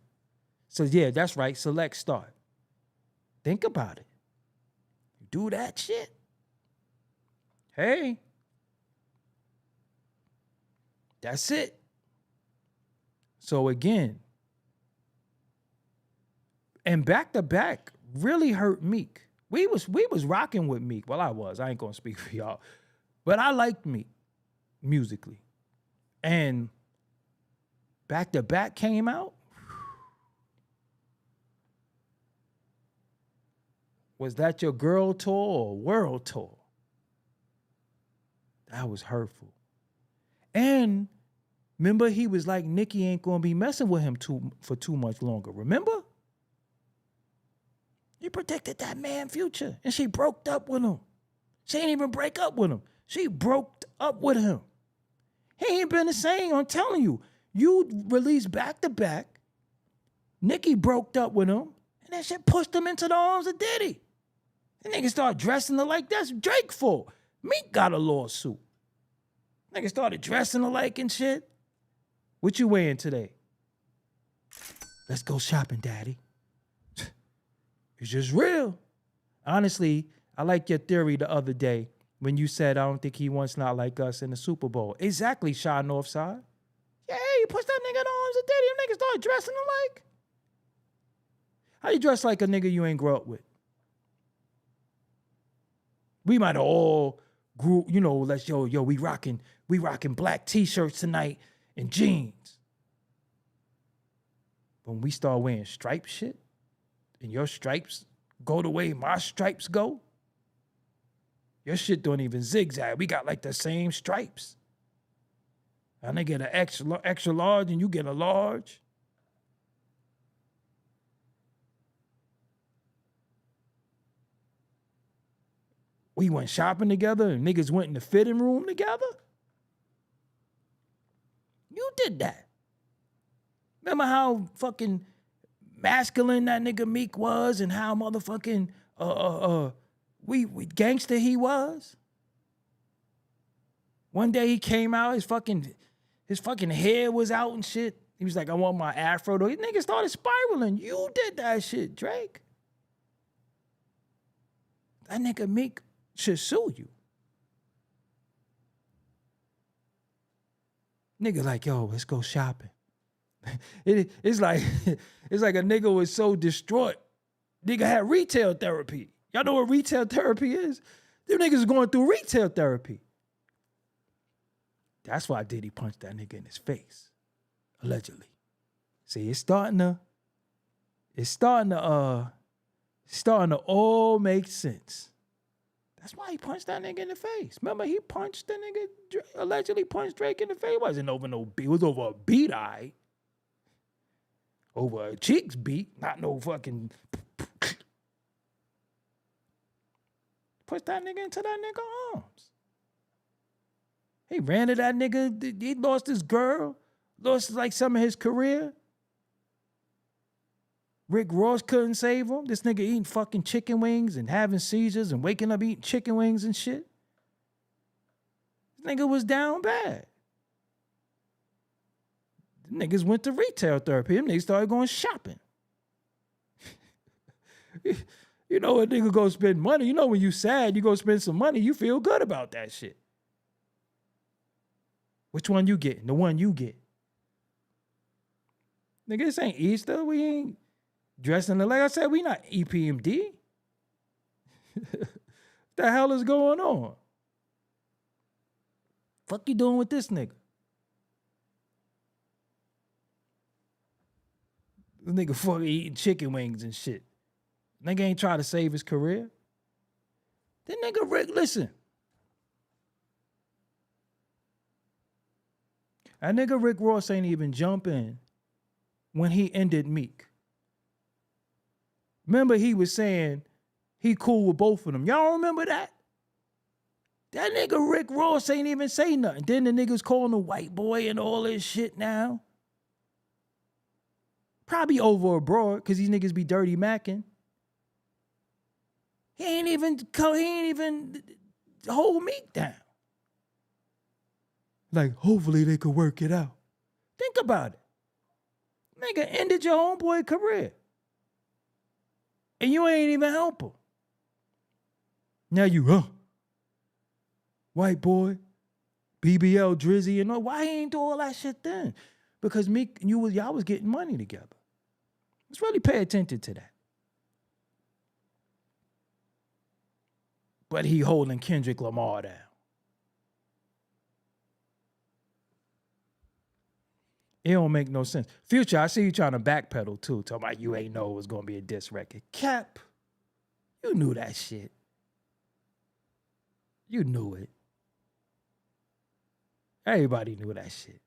S1: So yeah, that's right, select, start. Think about it. You do that shit. Hey. That's it. So again, and back to back really hurt Meek. We was rocking with Meek. Well, I ain't gonna speak for y'all. But I liked Meek musically. And back to back came out. Was that your girl tour or world tour? That was hurtful. And remember, he was like, Nicki ain't gonna be messing with him for too much longer. Remember? He protected that man future. And she broke up with him. She ain't even break up with him. She broke up with him. He ain't been the same, I'm telling you. You released back to back. Nicki broke up with him. And that shit pushed him into the arms of Diddy. The nigga started dressing alike. That's Drake for. Meek got a lawsuit. Nigga started dressing alike and shit. What you wearing today? Let's go shopping, daddy. It's just real. Honestly, I like your theory the other day when you said, I don't think he wants Not Like Us in the Super Bowl. Exactly, Shy Northside. Yeah, you push that nigga in the arms of daddy. Them niggas start dressing alike. How you dress like a nigga you ain't grow up with? We might have all grew, you know, we rocking black t-shirts tonight and jeans. But when we start wearing striped shit, and your stripes go the way my stripes go, your shit don't even zigzag. We got like the same stripes. And they get an extra large and you get a large. We went shopping together and niggas went in the fitting room together. You did that. Remember how fucking masculine that nigga Meek was and how motherfucking we gangster he was? One day he came out, his fucking hair was out and shit. He was like, I want my afro. These niggas started spiraling. You did that shit, Drake. That nigga Meek should sue you. Nigga like, yo, let's go shopping. It's like a nigga was so distraught. Nigga had retail therapy. Y'all know what retail therapy is? Them niggas is going through retail therapy. That's why Diddy punched that nigga in his face, allegedly. See, it's starting to all make sense. That's why he punched that nigga in the face. Remember, he punched the nigga, allegedly punched Drake in the face. It wasn't over no beat. It was over a beat eye. Over a cheeks beat, not no fucking. Push that nigga into that nigga arms. He ran to that nigga. He lost his girl. Lost like some of his career. Rick Ross couldn't save him. This nigga eating fucking chicken wings and having seizures and waking up eating chicken wings and shit. This nigga was down bad. The niggas went to retail therapy. Them niggas started going shopping. You know a nigga go spend money. You know when you sad, you go spend some money, you feel good about that shit. Which one you getting? The one you get. Nigga, this ain't Easter. We ain't dressing like I said, we not EPMD. The hell is going on? Fuck you doing with this nigga? This nigga fucking eating chicken wings and shit. Nigga ain't trying to save his career. That nigga Rick, listen. That nigga Rick Ross ain't even jump in when he ended Meek. Remember he was saying he cool with both of them. Y'all remember that? That nigga Rick Ross ain't even say nothing. Then the niggas calling him white boy and all this shit now. Probably over abroad because these niggas be dirty macking. He ain't even hold Meek down. Like, hopefully they could work it out. Think about it. Nigga ended your homeboy career. And you ain't even help him. Now you, white boy, BBL Drizzy, and all. Why he ain't do all that shit then? Because Meek and y'all was getting money together. Let's really pay attention to that. But he holding Kendrick Lamar down. It don't make no sense. Future, I see you trying to backpedal too. Talking about you ain't know it was going to be a diss record. Cap, you knew that shit. You knew it. Everybody knew that shit.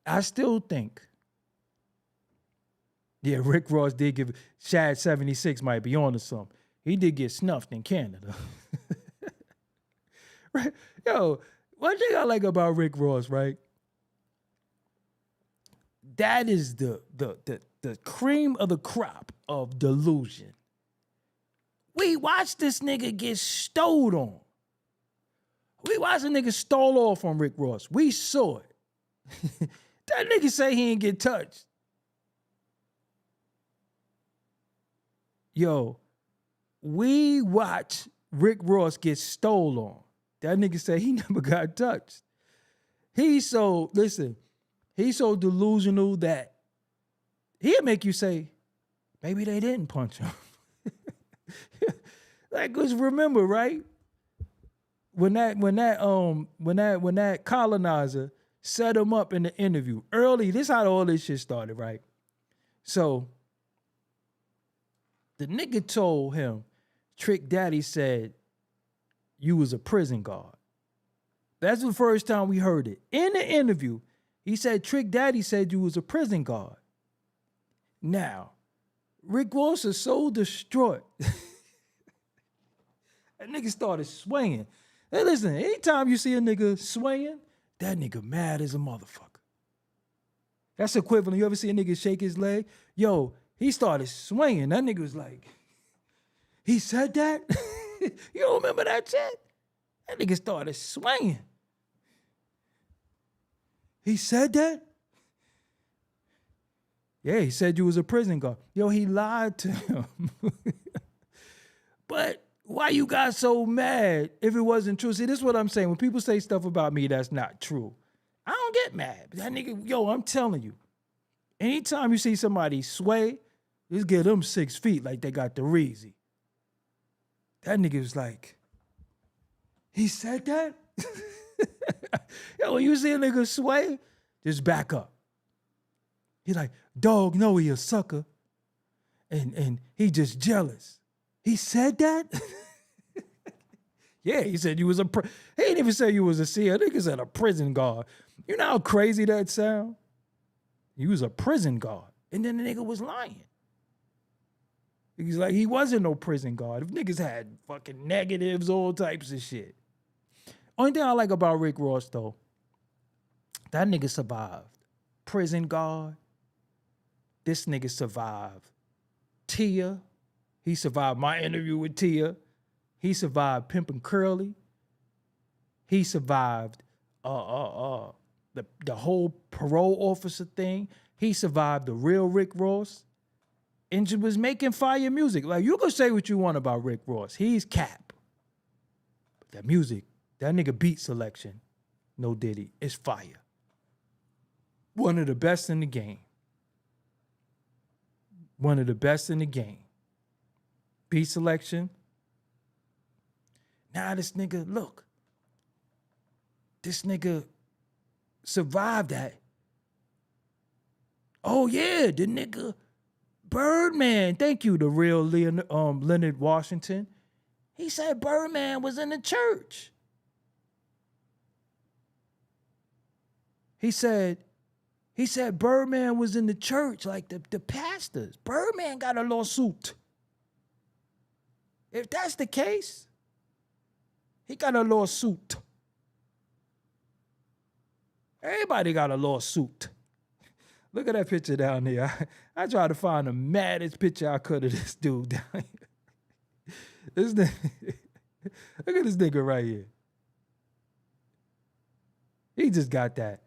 S1: I still think, yeah, Rick Ross did give, Shad 76 might be on to something. He did get snuffed in Canada. Right? Yo, one thing I like about Rick Ross, right? That is the cream of the crop of delusion. We watched this nigga get stole on. We watched a nigga stole off on Rick Ross. We saw it. That nigga say he ain't get touched. Yo, we watch Rick Ross gets stole on. That nigga said he never got touched. He's so delusional that he'll make you say, maybe they didn't punch him. Like, cause remember, right? When that colonizer set him up in the interview early, this how all this shit started, right? So the nigga told him, Trick Daddy said, you was a prison guard. That's the first time we heard it. In the interview, he said, Trick Daddy said you was a prison guard. Now, Rick Ross is so distraught. That nigga started swinging. Hey, listen, anytime you see a nigga swinging, that nigga mad as a motherfucker. That's equivalent. You ever see a nigga shake his leg? Yo, he started swinging. That nigga was like, he said that? You don't remember that shit? That nigga started swinging. He said that? Yeah, he said you was a prison guard. Yo, he lied to him. But why you got so mad if it wasn't true? See, this is what I'm saying. When people say stuff about me that's not true, I don't get mad. That nigga, yo, I'm telling you. Anytime you see somebody sway, just get them 6 feet like they got the Reezy. That nigga was like, he said that? Yo, when you see a nigga sway, just back up. He like, dog know he a sucker. And he just jealous. He said that? Yeah, he said you was he didn't even say you was a seer. Nigga said a prison guard. You know how crazy that sound? He was a prison guard. And then the nigga was lying. He's like, he wasn't no prison guard. If niggas had fucking negatives, all types of shit. Only thing I like about Rick Ross, though, that nigga survived. Prison guard. This nigga survived. Tia. He survived my interview with Tia. He survived Pimpin' Curly. He survived the whole parole officer thing. He survived the real Rick Ross. And was making fire music. Like, you can say what you want about Rick Ross. He's cap. But that music, that nigga beat selection, no Diddy, it's fire. One of the best in the game. One of the best in the game. Beat selection. Now this nigga, look. This nigga survived that. Oh yeah, the nigga Birdman, thank you, the real Leonard Washington. He said Birdman was in the church. He said Birdman was in the church, like the pastors. Birdman got a lawsuit. If that's the case, he got a lawsuit. Everybody got a lawsuit. Look at that picture down there. I tried to find the maddest picture I could of this dude down here. This nigga, look at this nigga right here. He just got that.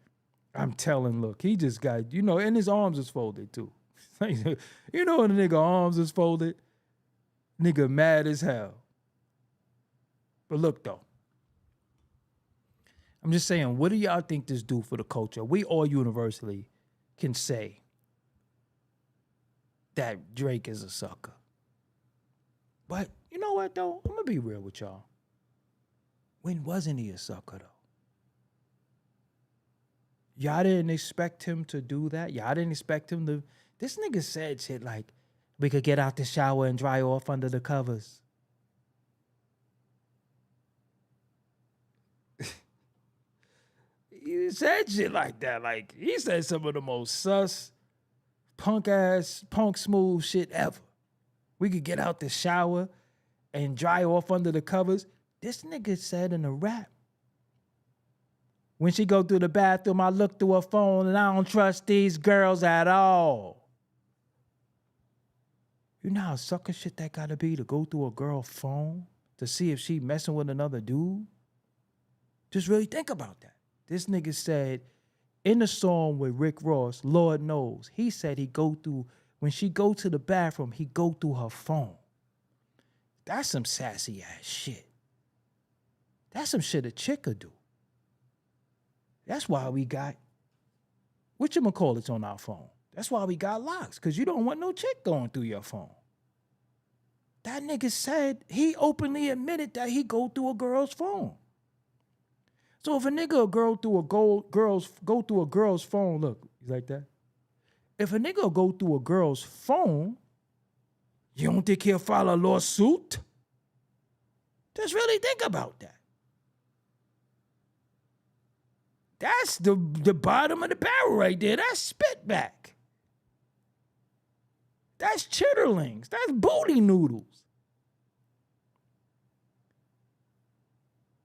S1: I'm telling, look, he just got, and his arms is folded too. You know when the nigga arms is folded? Nigga mad as hell. But look though. I'm just saying, what do y'all think this do for the culture? We all universally can say that Drake is a sucker. But you know what though? I'm gonna be real with y'all. When wasn't he a sucker though? Y'all didn't expect him to do that? Y'all didn't expect him to... This nigga said shit like, we could get out the shower and dry off under the covers. He said shit like that. Like, he said some of the most sus, punk smooth shit ever. We could get out the shower and dry off under the covers. This nigga said in a rap, when she go through the bathroom, I look through her phone and I don't trust these girls at all. You know how sucker shit that gotta be to go through a girl's phone to see if she messing with another dude? Just really think about that. This nigga said in the song with Rick Ross, Lord knows, he said he go through, when she go to the bathroom, he go through her phone. That's some sassy ass shit. That's some shit a chick could do. That's why we got whatchamacallits on our phone. That's why we got locks, because you don't want no chick going through your phone. That nigga said, he openly admitted that he go through a girl's phone. So if a nigga or girl go through a girl's phone, look, he's like that. If a nigga go through a girl's phone, you don't think he'll file a lawsuit? Just really think about that. That's the bottom of the barrel right there. That's spitback. That's chitterlings. That's booty noodles.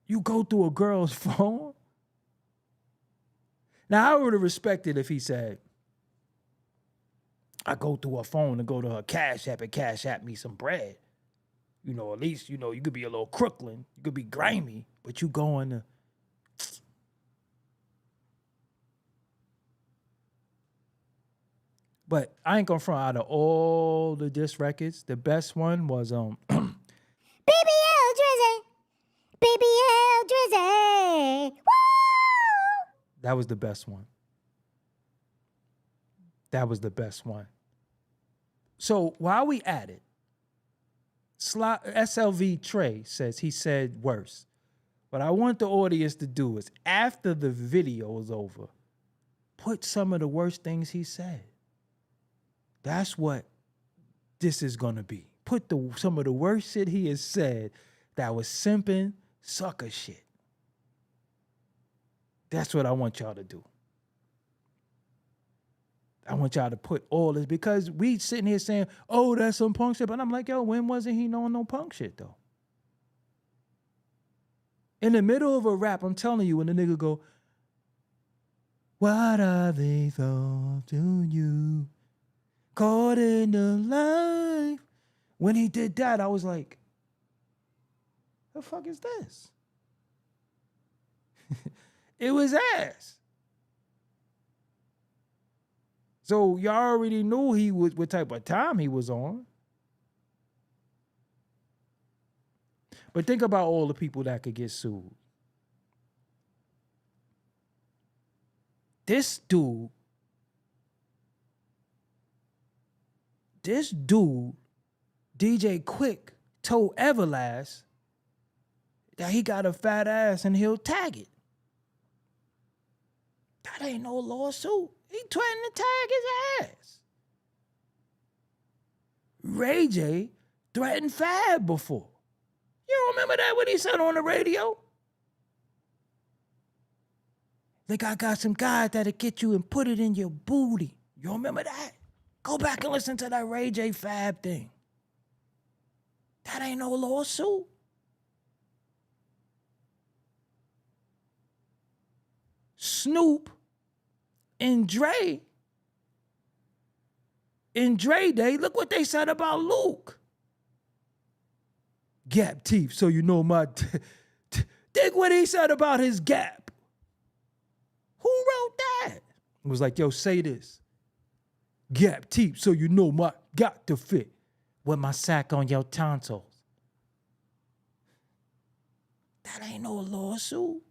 S1: You go through a girl's phone? Now, I would have respected if he said, I go through her phone and go to her Cash App and Cash App me some bread. You know, at least, you know, you could be a little crookling. You could be grimy, but you going to... But I ain't gonna front, out of all the diss records, the best one was
S4: BBL Drizzy. BBL Drizzy. Woo!
S1: That was the best one. That was the best one. So while we at it, SLV Trey says he said worse. What I want the audience to do is, after the video is over, put some of the worst things he said. That's what this is going to be. Put some of the worst shit he has said that was simping, sucker shit. That's what I want y'all to do. I want y'all to put all this, because we sitting here saying, oh, that's some punk shit. But I'm like, yo, when wasn't he knowing no punk shit, though? In the middle of a rap, I'm telling you, when the nigga go, what are they thought to you? Caught in the life. When he did that, I was like, the fuck is this? It was ass. So y'all already knew he was what type of time he was on. But think about all the people that could get sued. This dude, DJ Quick, told Everlast that he got a fat ass and he'll tag it. That ain't no lawsuit. He threatened to tag his ass. Ray J threatened Fab before. You don't remember that, what he said on the radio? Like, I got some guys that'll get you and put it in your booty. You remember that? Go back and listen to that Ray J Fab thing. That ain't no lawsuit. Snoop and Dre Day, look what they said about Luke. Gap teeth, so you know my... Think what he said about his gap. Who wrote that? It was like, yo, say this. Gap teeth, so you know my got to fit with my sack on your tonsils. That ain't no lawsuit.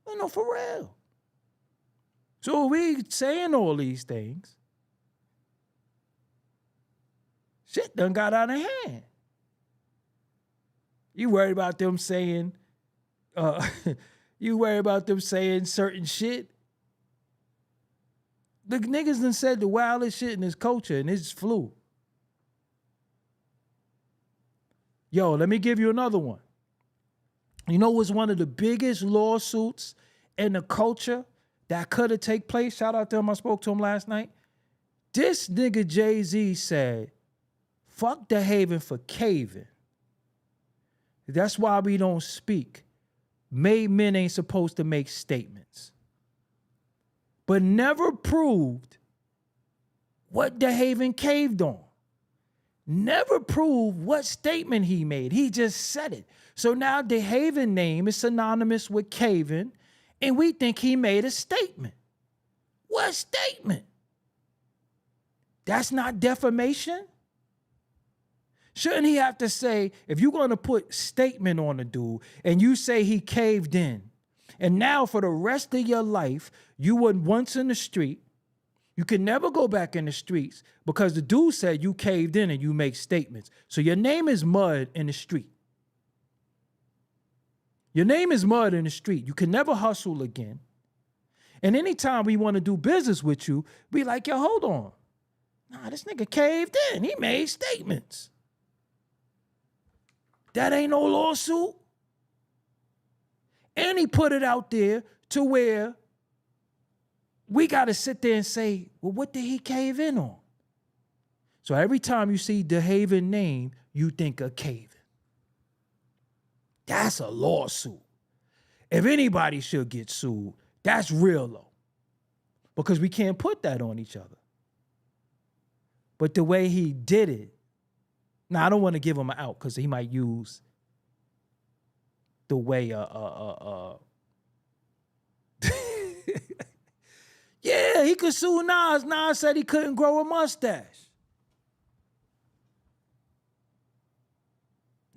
S1: I know, for real. So we saying all these things. Shit done got out of hand. You worried about them saying, certain shit? The niggas done said the wildest shit in this culture, and it's flu. Yo, let me give you another one. You know what's one of the biggest lawsuits in the culture that could have taken place? Shout out to him, I spoke to him last night. This nigga Jay-Z said, fuck the Haven for caving. That's why we don't speak. Made men ain't supposed to make statements. But never proved what DeHaven caved on. Never proved what statement he made. He just said it. So now DeHaven name is synonymous with caving, and we think he made a statement. What statement? That's not defamation? Shouldn't he have to say, if you're going to put statement on a dude and you say he caved in, and now for the rest of your life, you were once in the street, you can never go back in the streets because the dude said you caved in and you make statements. So your name is mud in the street. Your name is mud in the street. You can never hustle again. And anytime we want to do business with you, be like, yo, hold on. Nah, this nigga caved in. He made statements. That ain't no lawsuit. And he put it out there to where we got to sit there and say, well, what did he cave in on? So every time you see DeHaven name, you think of caving. That's a lawsuit. If anybody should get sued, that's real low. Because we can't put that on each other. But the way he did it, now I don't want to give him an out because he might use the way yeah, he could sue Nas. Nas said he couldn't grow a mustache.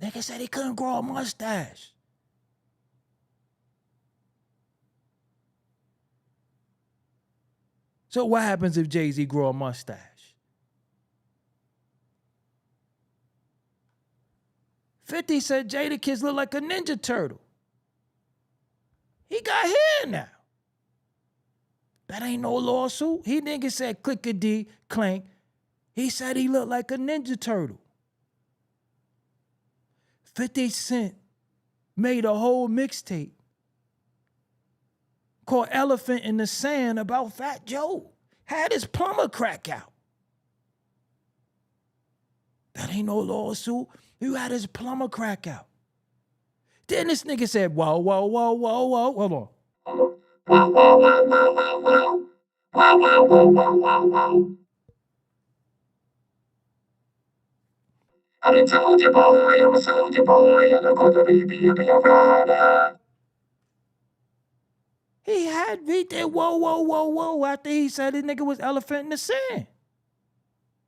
S1: Nigga said he couldn't grow a mustache. So what happens if Jay-Z grow a mustache? 50 said Jadakiss look like a Ninja Turtle. He got hair now. That ain't no lawsuit. He nigga said clickety clank. He said he looked like a Ninja Turtle. 50 Cent made a whole mixtape called Elephant in the Sand about Fat Joe. Had his plumber crack out. That ain't no lawsuit. You had his plumber crack out. Then this nigga said, whoa, whoa, whoa, whoa, whoa. Hold on. He did whoa, whoa, whoa, whoa after he said his nigga was elephant in the sand.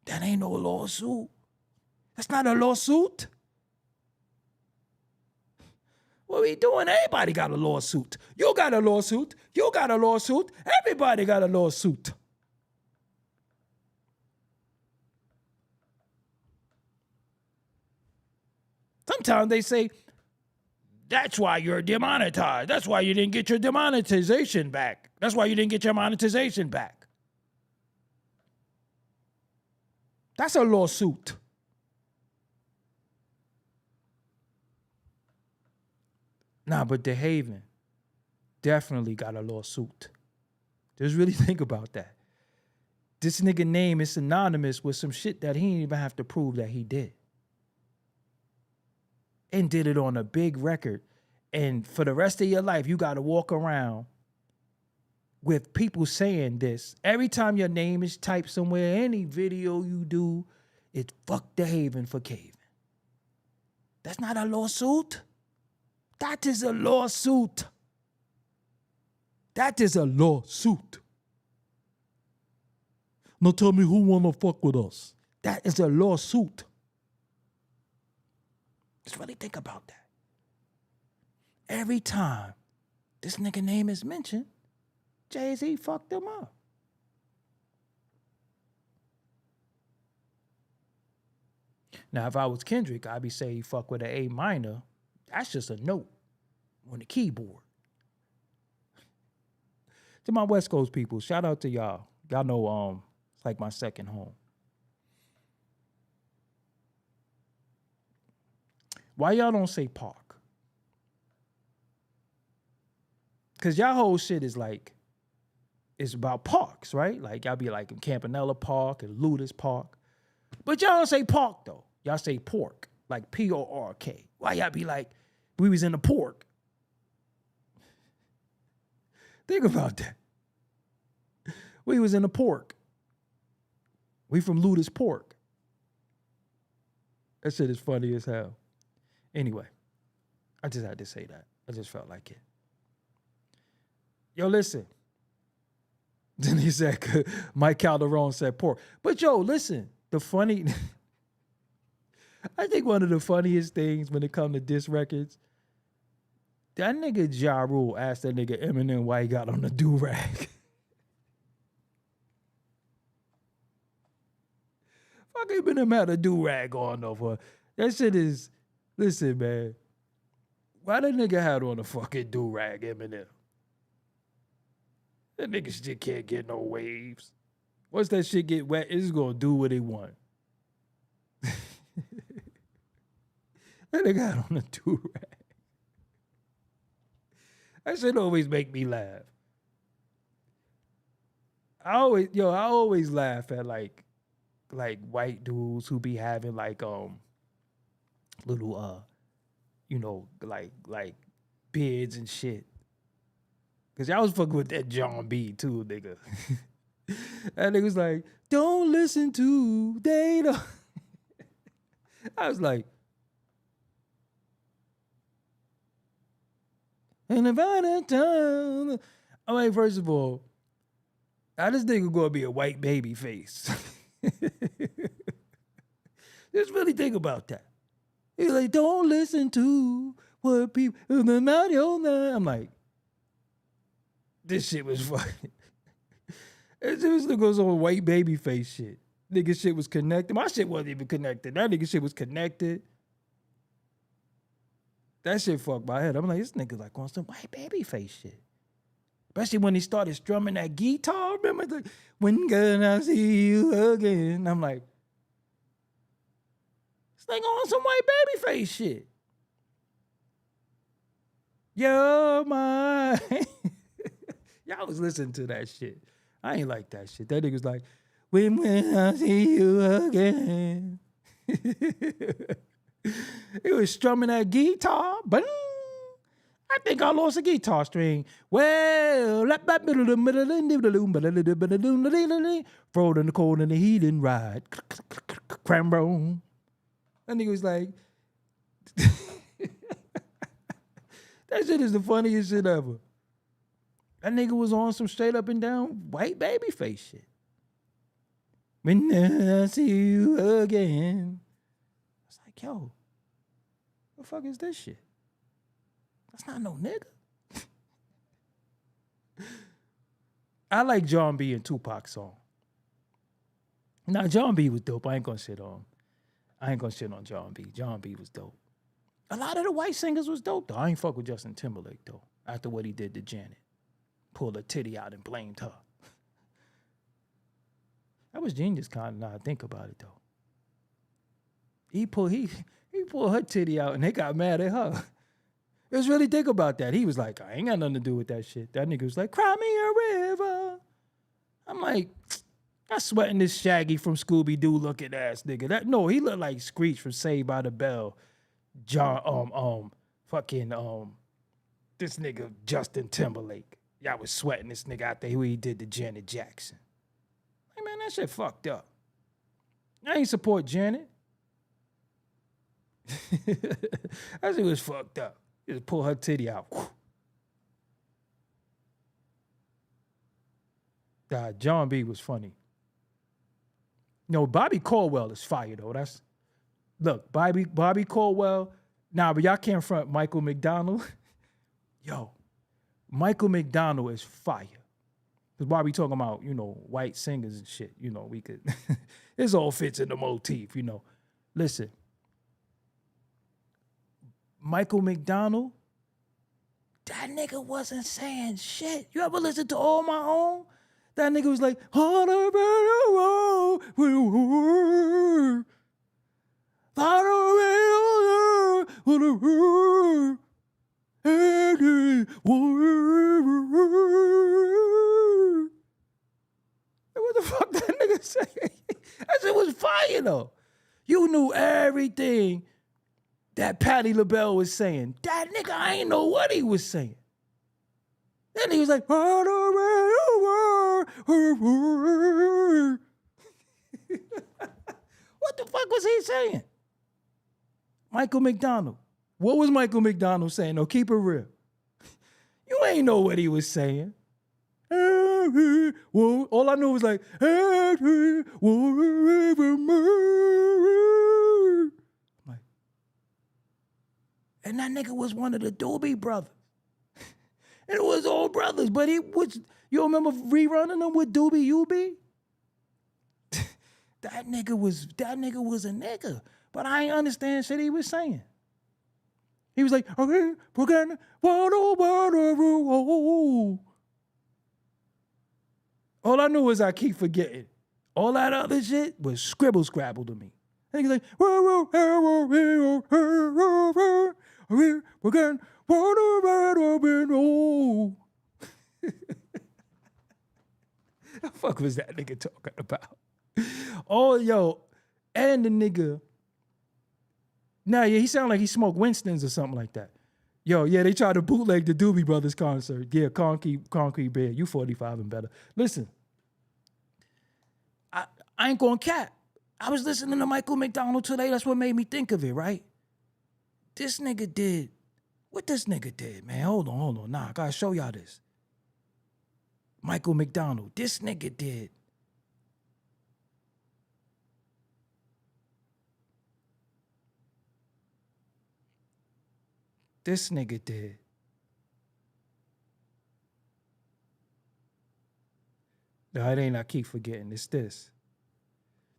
S1: That ain't no lawsuit. That's not a lawsuit. What are we doing? Everybody got a lawsuit. You got a lawsuit. You got a lawsuit. Everybody got a lawsuit. Sometimes they say, that's why you're demonetized. That's why you didn't get your demonetization back. That's why you didn't get your monetization back. That's a lawsuit. Nah, but DeHaven definitely got a lawsuit. Just really think about that. This nigga name is synonymous with some shit that he didn't even have to prove that he did. And did it on a big record. And for the rest of your life, you got to walk around with people saying this. Every time your name is typed somewhere, any video you do, it's fuck DeHaven for caving. That's not a lawsuit. That is a lawsuit. That is a lawsuit. Now tell me who wanna fuck with us. That is a lawsuit. Just really think about that. Every time this nigga name is mentioned, Jay-Z fucked him up. Now, if I was Kendrick, I'd be saying he fuck with an A minor. That's just a note on the keyboard. To my West Coast people, shout out to y'all. Y'all know it's like my second home. Why y'all don't say park? Because y'all whole shit is like, it's about parks, right? Like y'all be like in Campanella Park and Ludus Park. But y'all don't say park though. Y'all say pork, like P-O-R-K. Why y'all be like, we was in the pork? Think about that. We was in the pork. We from Ludus Pork. That shit is funny as hell. Anyway, I just had to say that. I just felt like it. Yo, listen. Then he said, Mike Calderon said pork. But yo, listen, the funny, I think one of the funniest things when it comes to diss records, that nigga Ja Rule asked that nigga Eminem why he got on the do-rag. Fuck Eminem had a do-rag on over. That shit is, listen, man. Why that nigga had on a fucking do-rag, Eminem? That nigga shit can't get no waves. Once that shit get wet, it's gonna do what it want. That nigga had on a do-rag. That shit always make me laugh. I always laugh at like white dudes who be having like little like beards and shit. Cause y'all was fucking with that John B too, nigga. That nigga was like, don't listen to they don't. I was like, and about that time, I'm like, first of all, how this nigga gonna be a white baby face? Just really think about that. He's like, don't listen to what people. I'm like, this shit was funny. This nigga was on white baby face shit. Nigga shit was connected. My shit wasn't even connected. That nigga shit was connected. That shit fucked my head. I'm like, this nigga like on some white baby face shit. Especially when he started strumming that guitar. Remember, like, when gonna see you again? I'm like, this nigga on some white baby face shit. Yo, my. Y'all was listening to that shit. I ain't like that shit. That nigga's like, when I see you again. He was strumming that guitar. But I think I lost a guitar string. Well, throw it in the cold and the heat and ride. Cranbro. That nigga was like, that shit is the funniest shit ever. That nigga was on some straight up and down white baby face shit. When I see you again. I was like, yo, what the fuck is this shit? That's not no nigga. I like John B and Tupac's song. Now, John B was dope. I ain't gonna shit on John B. John B was dope. A lot of the white singers was dope, though. I ain't fuck with Justin Timberlake, though, after what he did to Janet. Pulled her titty out and blamed her. That was genius kind of now I think about it, though. He pulled her titty out and they got mad at her. Let's really think about that. He was like, I ain't got nothing to do with that shit. That nigga was like, cry me a river. I'm like, I'm sweating this Shaggy from Scooby-Doo looking ass nigga. He looked like Screech from Saved by the Bell. This nigga Justin Timberlake. Y'all was sweating this nigga out there who he did to Janet Jackson. Hey man, that shit fucked up. I ain't support Janet. That shit was fucked up. Just pull her titty out. God, John B was funny. No, Bobby Caldwell is fire though. Look, Bobby Caldwell. Nah, but y'all can't front Michael McDonald. Yo, Michael McDonald is fire. Because Bobby talking about, white singers and shit. We could, this all fits in the motif, Listen, Michael McDonald, that nigga wasn't saying shit. You ever listen to All My Own? That nigga was like, on a better road, what the fuck that nigga say? That shit was fire though. You knew everything that Patti LaBelle was saying. That nigga, I ain't know what he was saying. Then he was like, what the fuck was he saying? Michael McDonald. What was Michael McDonald saying? No, keep it real. You ain't know what he was saying. All I knew was like, I'm And that nigga was one of the Doobie Brothers. And it was all brothers, but he was, you remember rerunning them with Doobie UB? That nigga was a nigga. But I ain't understand shit he was saying. He was like, okay, we're gonna, all I knew is I keep forgetting. All that other shit was scribble scrabble to me. And he's like, we're gonna, the fuck was that nigga talking about? Oh, yo, and the nigga, nah, yeah, he sounded like he smoked Winston's or something like that. Yo, yeah, they tried to bootleg the Doobie Brothers concert. Yeah, Concrete Bear, you 45 and better. Listen, I ain't gonna cap. I was listening to Michael McDonald today. That's what made me think of it, right? This nigga did, what this nigga did, man? Hold on. Nah, I gotta show y'all this. Michael McDonald, this nigga did. This nigga did. No, it ain't, I keep forgetting. It's this.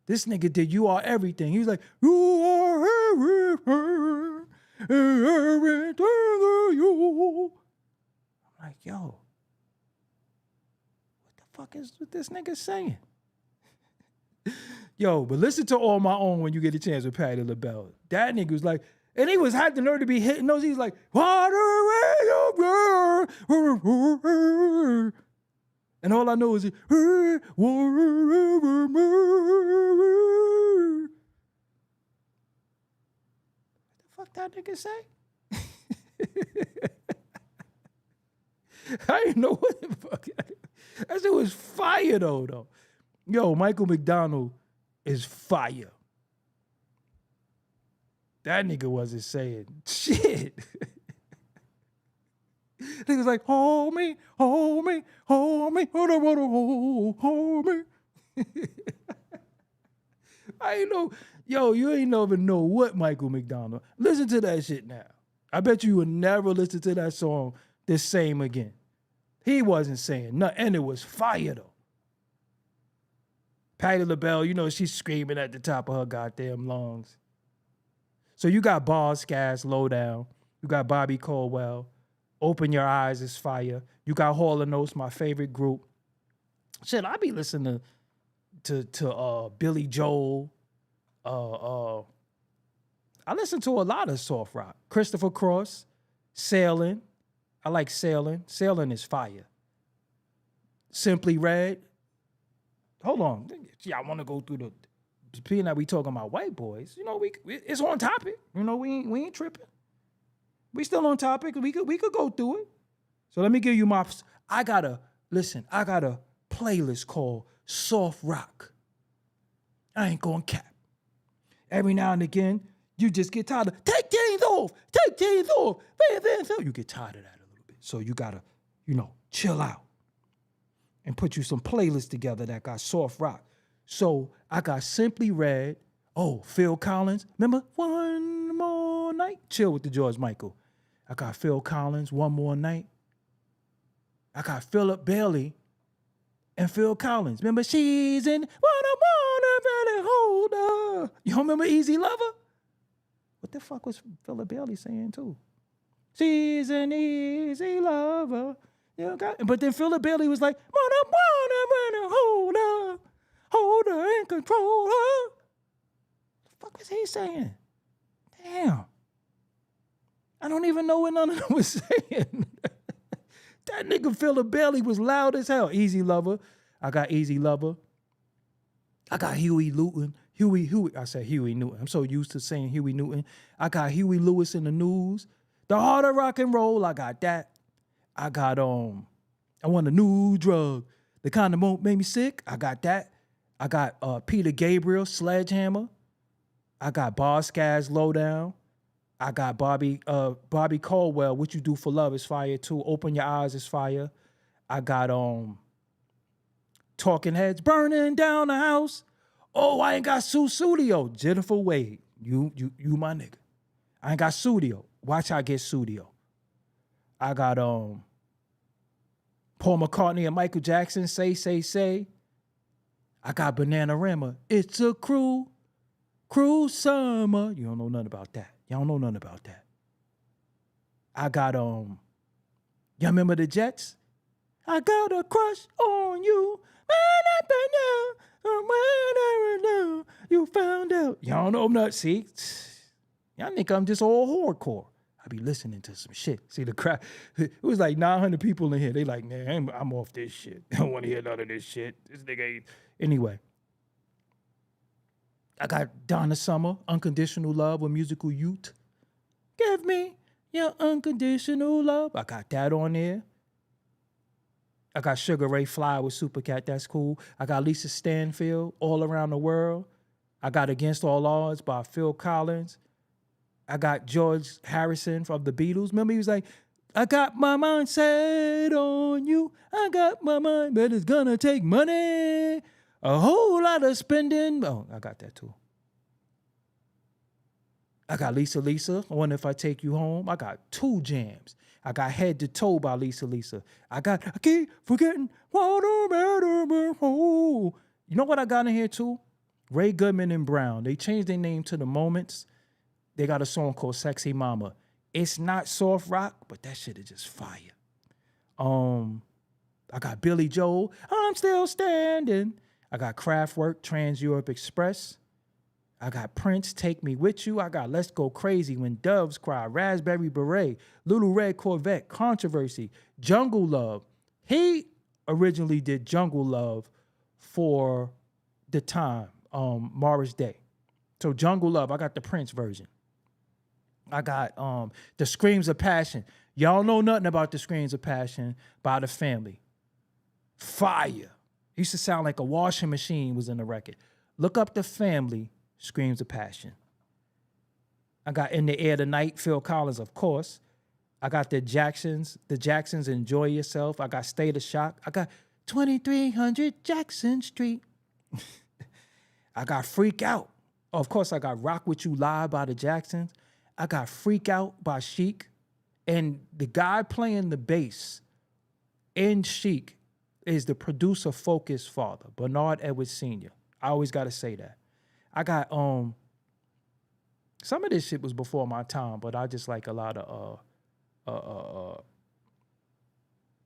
S1: This nigga did You Are Everything. He was like, you are everything, everything to you. I'm like, yo, what the fuck is what this nigga saying? Yo, but listen to All My Own when you get a chance with Patti LaBelle. That nigga was like, and he had the nerve to be hitting those. He was like, what a way. And all I know is, what the fuck that nigga say? I didn't know what the fuck. That shit was fire though. Yo, Michael McDonald is fire. That nigga wasn't saying shit. Niggas like, hold me. I ain't know. Yo, you ain't even know what Michael McDonald. Listen to that shit now. I bet you would never listen to that song the same again. He wasn't saying nothing, and it was fire though. Patti LaBelle, you know, she's screaming at the top of her goddamn lungs. So you got Boss Gas, Lowdown. You got Bobby Caldwell. Open Your Eyes is fire. You got Hall & Oates, my favorite group. Shit, I be listening to Billy Joel. I listen to a lot of soft rock. Christopher Cross, Sailing. I like Sailing. Sailing is fire. Simply Red. Hold on. Yeah, I want to go through the... Being that we talking about white boys, you know, it's on topic. You know, we ain't tripping. We still on topic. We could go through it. So let me give you I got a playlist called Soft Rock. I ain't going cap. Every now and again, you just get tired of, take things off. You get tired of that a little bit. So you gotta, chill out and put you some playlists together that got soft rock. So I got Simply Red. Oh, Phil Collins. Remember? One More Night. Chill with the George Michael. I got Phil Collins, One More Night. I got Philip Bailey and Phil Collins. Remember? She's in what I wanna really hold her. You remember Easy Lover? What the fuck was Philip Bailey saying too? She's an easy lover. But then Philip Bailey was like, what I wanna really hold her and control her. The fuck was he saying? Damn. I don't even know what none of them was saying. That nigga Philip Bailey was loud as hell. Easy Lover. I got Easy Lover. I got Huey Newton. I said Huey Newton. I'm so used to saying Huey Newton. I got Huey Lewis in the News. The Heart of Rock and Roll. I got that. I got I want a new drug. The kind that won't make me sick. I got that. I got Peter Gabriel, Sledgehammer. I got Boss Skaz, Lowdown. I got Bobby Caldwell, What You Do for Love is fire too. Open Your Eyes is fire. I got Talking Heads, Burning Down the House. Oh, I ain't got Studio. Jennifer Wade, you my nigga. I ain't got Studio. Watch how I get studio. I got Paul McCartney and Michael Jackson, Say. I got Bananarama, It's a Cruel Summer. You don't know nothing about that. Y'all don't know nothing about that. I got y'all remember the Jets? I got a crush on you. You found out. Y'all don't know nothing. See? Y'all think I'm just all hardcore. I be listening to some shit. See the crowd. It was like 900 people in here. They like, man, I'm off this shit. I don't want to hear none of this shit. This nigga ain't. Anyway. I got Donna Summer, Unconditional Love with Musical Youth. Give me your unconditional love. I got that on there. I got Sugar Ray Fly with Supercat. That's cool. I got Lisa Stanfield, All Around the World. I got Against All Odds by Phil Collins. I got George Harrison from the Beatles. Remember, he was like, I got my mind set on you. I got my mind, but it's gonna take money. A whole lot of spending. Oh, I got that too. I got Lisa. I wonder if I take you home. I got 2 jams. I got Head to Toe by Lisa. I keep forgetting what a matter. Oh. You know what I got in here too? Ray Goodman and Brown. They changed their name to The Moments. They got a song called Sexy Mama. It's not soft rock, but that shit is just fire. I got Billy Joel, I'm Still Standing. I got Kraftwerk, Trans Europe Express. I got Prince, Take Me With You. I got Let's Go Crazy, When Doves Cry, Raspberry Beret, Little Red Corvette, Controversy, Jungle Love. He originally did Jungle Love for the time, Morris Day. So Jungle Love, I got the Prince version. I got The Screams of Passion. Y'all know nothing about The Screams of Passion by The Family. Fire. Used to sound like a washing machine was in the record. Look up The Family, Screams of Passion. I got In the Air Tonight, Phil Collins, of course. I got the Jacksons, Enjoy Yourself. I got State of Shock. I got 2300 Jackson Street. I got Freak Out. Of course, I got Rock With You Live by the Jacksons. I got Freak Out by Chic. And the guy playing the bass in Chic is the producer Focus father, Bernard Edwards Sr. I always got to say that. I got, some of this shit was before my time, but I just like a lot of,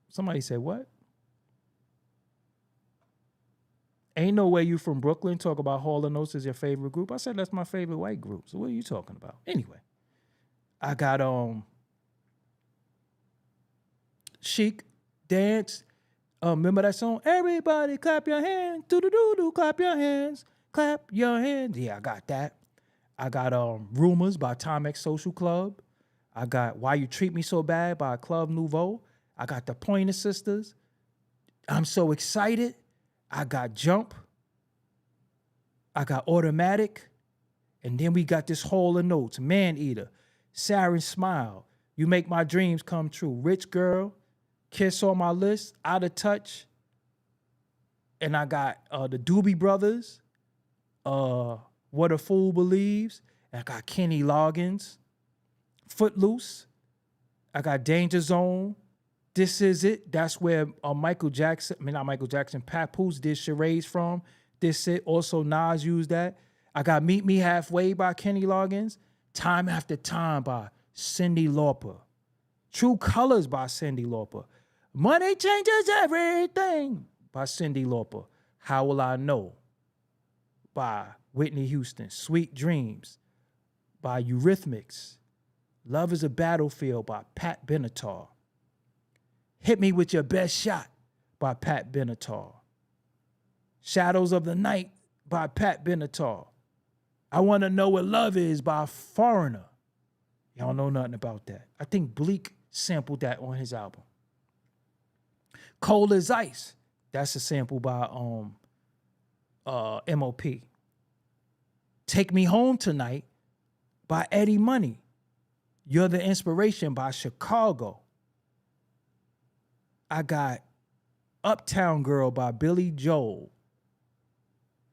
S1: somebody said, what? Ain't No Way You From Brooklyn talk about Hall & Oates as your favorite group. I said, that's my favorite white group. So what are you talking about? Anyway, I got, Chic, Dance. Remember that song? Everybody clap your hands. Do-do-do-do, clap your hands. Clap your hands. Yeah, I got that. I got Rumors by Timex Social Club. I got Why You Treat Me So Bad by Club Nouveau. I got the Pointer Sisters. I'm So Excited. I got Jump. I got Automatic. And then we got this Hall & Oates, Man Eater, Sarin Smile, You Make My Dreams Come True, Rich Girl, Kiss on My List, Out of Touch. And I got the Doobie Brothers, What a Fool Believes. And I got Kenny Loggins, Footloose. I got Danger Zone, This Is It. That's where Papoose did Charades from. This It. Also Nas used that. I got Meet Me Halfway by Kenny Loggins. Time After Time by Cyndi Lauper. True Colors by Cyndi Lauper. Money Changes Everything by Cyndi Lauper. How Will I Know by Whitney Houston. Sweet Dreams by Eurythmics. Love is a Battlefield by Pat Benatar. Hit Me With Your Best Shot by Pat Benatar. Shadows of the Night by Pat Benatar. I Want to Know What Love Is by Foreigner. Y'all know nothing about that. I think Bleak sampled that on his album. Cold as Ice. That's a sample by MOP. Take Me Home Tonight by Eddie Money. You're the Inspiration by Chicago. I got Uptown Girl by Billy Joel.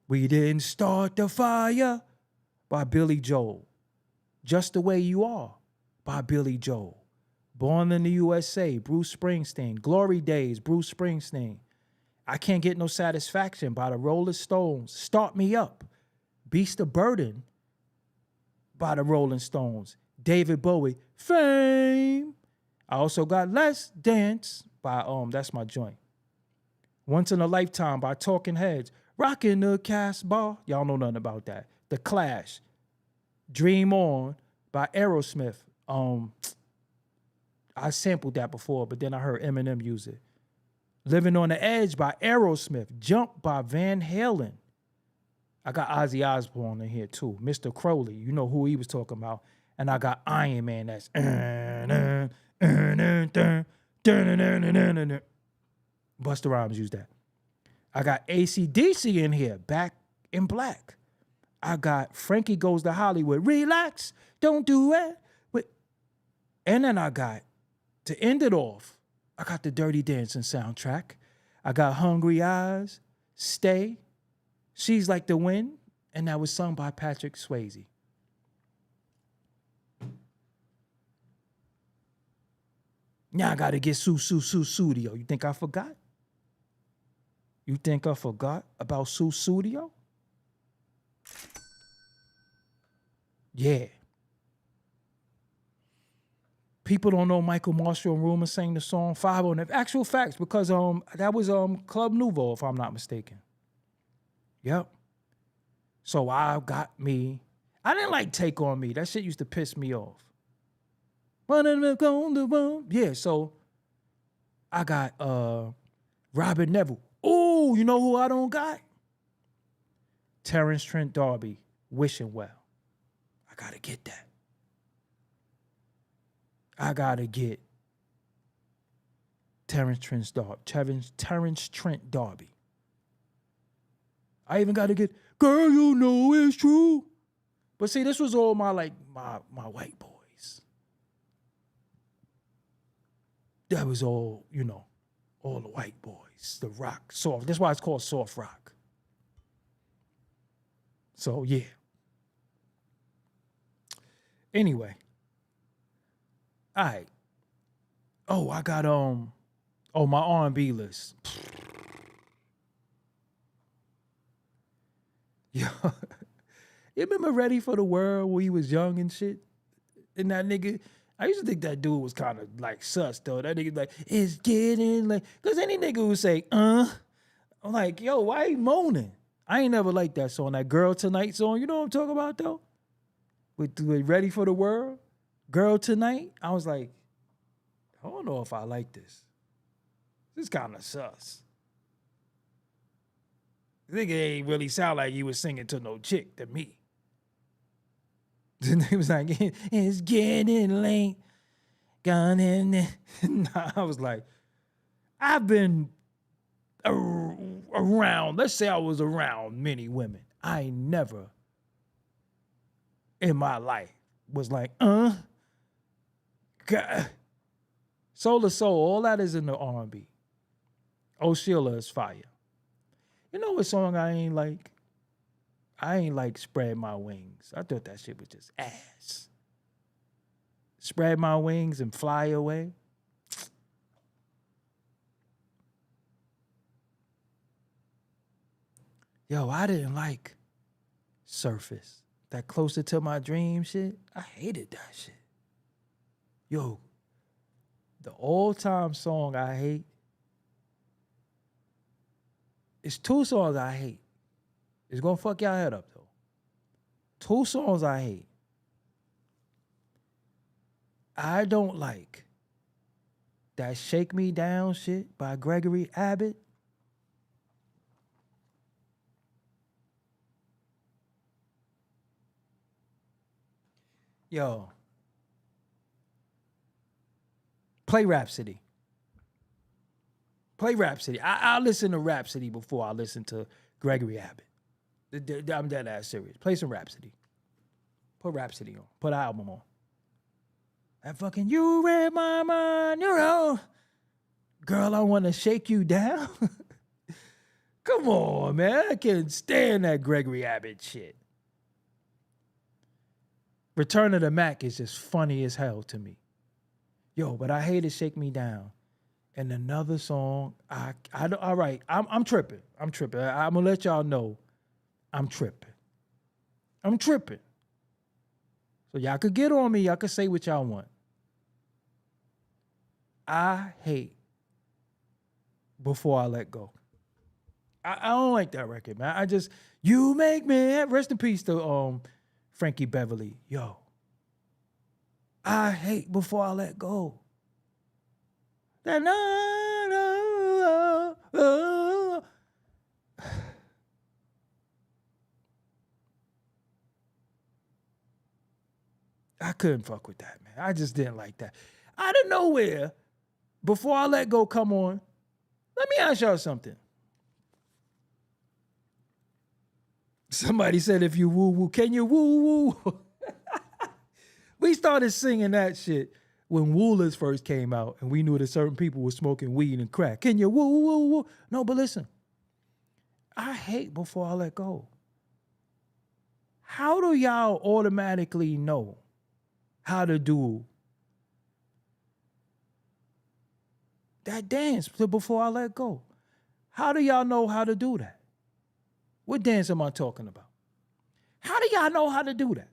S1: We Didn't Start the Fire by Billy Joel. Just the Way You Are by Billy Joel. Born in the USA, Bruce Springsteen. Glory Days, Bruce Springsteen. I Can't Get No Satisfaction by the Rolling Stones. Start Me Up, Beast of Burden by the Rolling Stones. David Bowie, Fame. I also got Let's Dance by, that's my joint. Once in a Lifetime by Talking Heads. Rockin' the Casbah. Y'all know nothing about that. The Clash. Dream On by Aerosmith. I sampled that before, but then I heard Eminem use it. Living on the Edge by Aerosmith. Jump by Van Halen. I got Ozzy Osbourne in here too. Mr. Crowley, you know who he was talking about. And I got Iron Man, that's Busta Rhymes used that. I got AC/DC in here, Back in Black. I got Frankie Goes to Hollywood, Relax, Don't Do It. And then I got, to end it off, I got the Dirty Dancing soundtrack. I got Hungry Eyes, Stay, She's Like the Wind, and that was sung by Patrick Swayze. Now I gotta get Studio. You think I forgot? You think I forgot about Studio? Yeah. People don't know Michael Marshall and Rumor sang the song 5 on it. Actual facts, because that was Club Nouveau, if I'm not mistaken. Yep. So I didn't like Take On Me. That shit used to piss me off. Yeah, so I got Robin Neville. Oh, you know who I don't got? Terrence Trent D'Arby, Wishing Well. I gotta get that. I gotta get Terrence Trent D'Arby. I even gotta get Girl, You Know It's True. But see, this was all my white boys. That was all, all the white boys, the rock, soft. That's why it's called soft rock. So, yeah. Anyway. All right. Oh, I got, my R&B list. Yo, you remember Ready for the World when he was young and shit? And that nigga, I used to think that dude was kind of like sus, though. That nigga like, it's getting like, because any nigga would say, I'm like, yo, why he moaning? I ain't never liked that song. That Girl Tonight song, you know what I'm talking about, though? With Ready for the World, Girl Tonight. I was like, I don't know if I like this. This kind of sus. I think it ain't really sound like he was singing to no chick, to me. And he was like, it's getting late. Gone in there. Nah, I was like, I've been around, let's say I was around many women. I ain't never in my life was like, God. Soul to Soul, all that is in the R&B. Oh, Sheila is fire. You know what song I ain't like? I ain't like Spread My Wings. I thought that shit was just ass. Spread My Wings and Fly Away. Yo, I didn't like Surface. That Closer to My Dream shit. I hated that shit. Yo, the all-time song I hate. It's 2 songs I hate. It's gonna fuck y'all head up, though. 2 songs I hate. I don't like that Shake Me Down shit by Gregory Abbott. Yo. Play Rhapsody. Play Rhapsody. I'll listen to Rhapsody before I listen to Gregory Abbott. I'm dead ass serious. Play some Rhapsody. Put Rhapsody on. Put an album on. That fucking You Read My Mind, you know. Girl, I want to shake you down. Come on, man. I can't stand that Gregory Abbott shit. Return of the Mac is just funny as hell to me. Yo, but I hate it, Shake Me Down. And another song, all right, I'm tripping. I'm gonna let y'all know I'm tripping. So y'all could get on me. Y'all could say what y'all want. I hate Before I Let Go. I don't like that record, man. You make me, rest in peace to Frankie Beverly. Yo, I hate Before I Let Go. That I couldn't fuck with that, man. I just didn't like that. Out of nowhere, Before I Let Go come on, let me ask y'all something. Somebody said, if you woo-woo, can you woo-woo? We started singing that shit when Woolers first came out, and we knew that certain people were smoking weed and crack. Can you woo-woo-woo? No, but listen. I hate Before I Let Go. How do y'all automatically know how to do that dance to Before I Let Go? How do y'all know how to do that? What dance am I talking about? How do y'all know how to do that?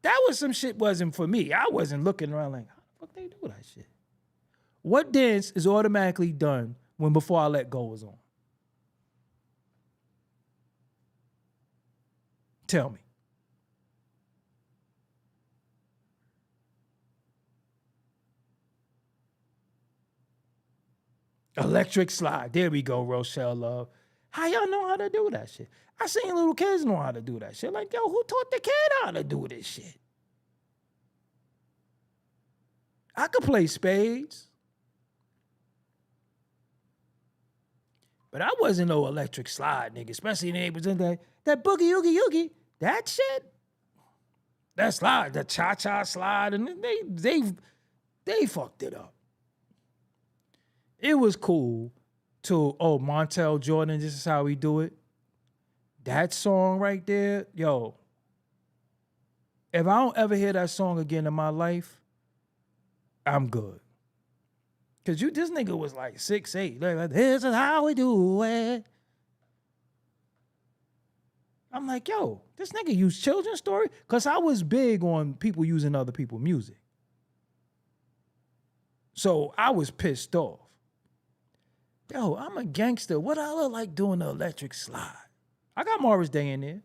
S1: That was some shit wasn't for me. I wasn't looking around like, how the fuck they do that shit? What dance is automatically done when Before I Let Go is on? Tell me. Electric Slide. There we go, Rochelle Love. How y'all know how to do that shit? I seen little kids know how to do that shit. Like, yo, who taught the kid how to do this shit? I could play spades. But I wasn't no Electric Slide nigga, especially when they was in that boogie oogie oogie. That shit. That slide, the cha-cha slide, and they fucked it up. It was cool to, Montel Jordan, this is how we do it. That song right there, yo, if I don't ever hear that song again in my life, I'm good. Cause this nigga was like 6'8". Like, this is how we do it. I'm like, yo, this nigga used children's story? Cause I was big on people using other people's music. So I was pissed off. Yo, I'm a gangster. What I look like doing the Electric Slide? I got Morris Day in there.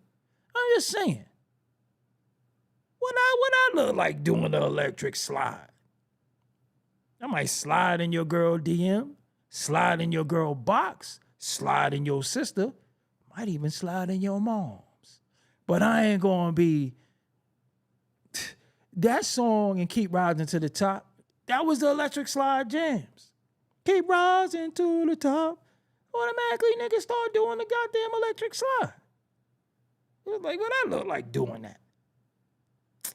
S1: I'm just saying. What I look like doing the Electric Slide? I might slide in your girl DM, slide in your girl box, slide in your sister, might even slide in your mom's. But I ain't gonna be that song and Keep Rising to the Top. That was the Electric Slide jams. Keep rising to the top. Automatically niggas start doing the goddamn Electric Slide. It was like, what I look like doing that?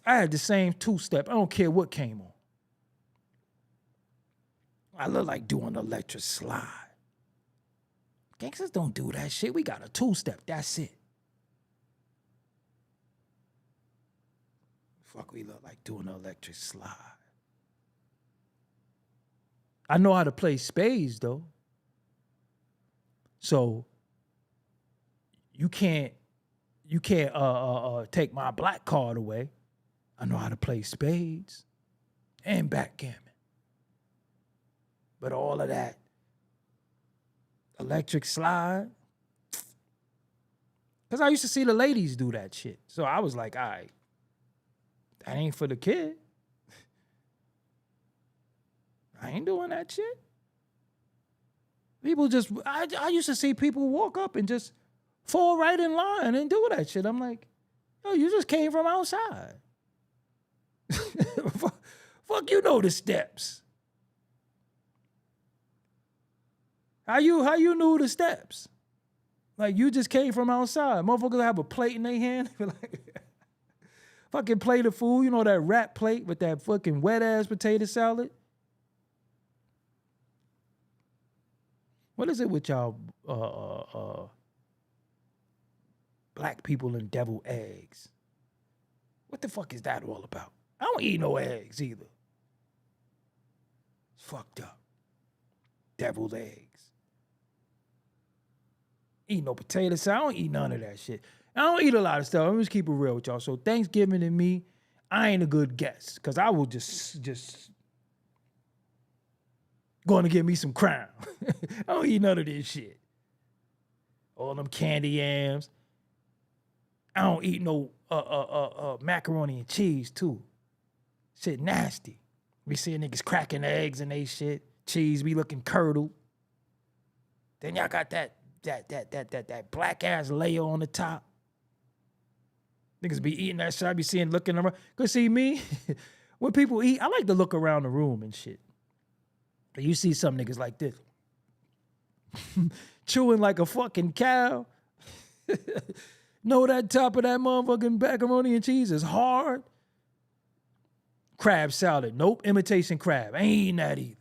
S1: I had the same two-step. I don't care what came on. I look like doing the Electric Slide. Gangsters don't do that shit. We got a two-step. That's it. Fuck, we look like doing the Electric Slide. I know how to play spades, though. So you can't take my black card away. I know how to play spades and backgammon. But all of that Electric Slide, because I used to see the ladies do that shit. So I was like, all right, that ain't for the kid. I ain't doing that shit. People just, I used to see people walk up and just fall right in line and do that shit. I'm like, yo, you just came from outside. Fuck, you know the steps. How you knew the steps? Like, you just came from outside. Motherfuckers have a plate in their hand. Like, fucking plate of food. You know that wrap plate with that fucking wet-ass potato salad? What is it with y'all black people and deviled eggs? What the fuck is that all about? I don't eat no eggs either. It's fucked up. Deviled eggs. Eat no potato salad. I don't eat none of that shit. I don't eat a lot of stuff. I'm just keep it real with y'all. So Thanksgiving to me, I ain't a good guest because I will just going to get me some crown. I don't eat none of this shit. All them candy yams. I don't eat no macaroni and cheese too. Shit nasty. We see niggas cracking eggs and they shit. Cheese be looking curdled. Then y'all got that black ass layer on the top. Niggas be eating that shit. I be seeing looking around. Cause see me, when people eat, I like to look around the room and shit. But you see some niggas like this. Chewing like a fucking cow. Know that top of that motherfucking macaroni and cheese is hard. Crab salad. Nope. Imitation crab. I ain't eating that either.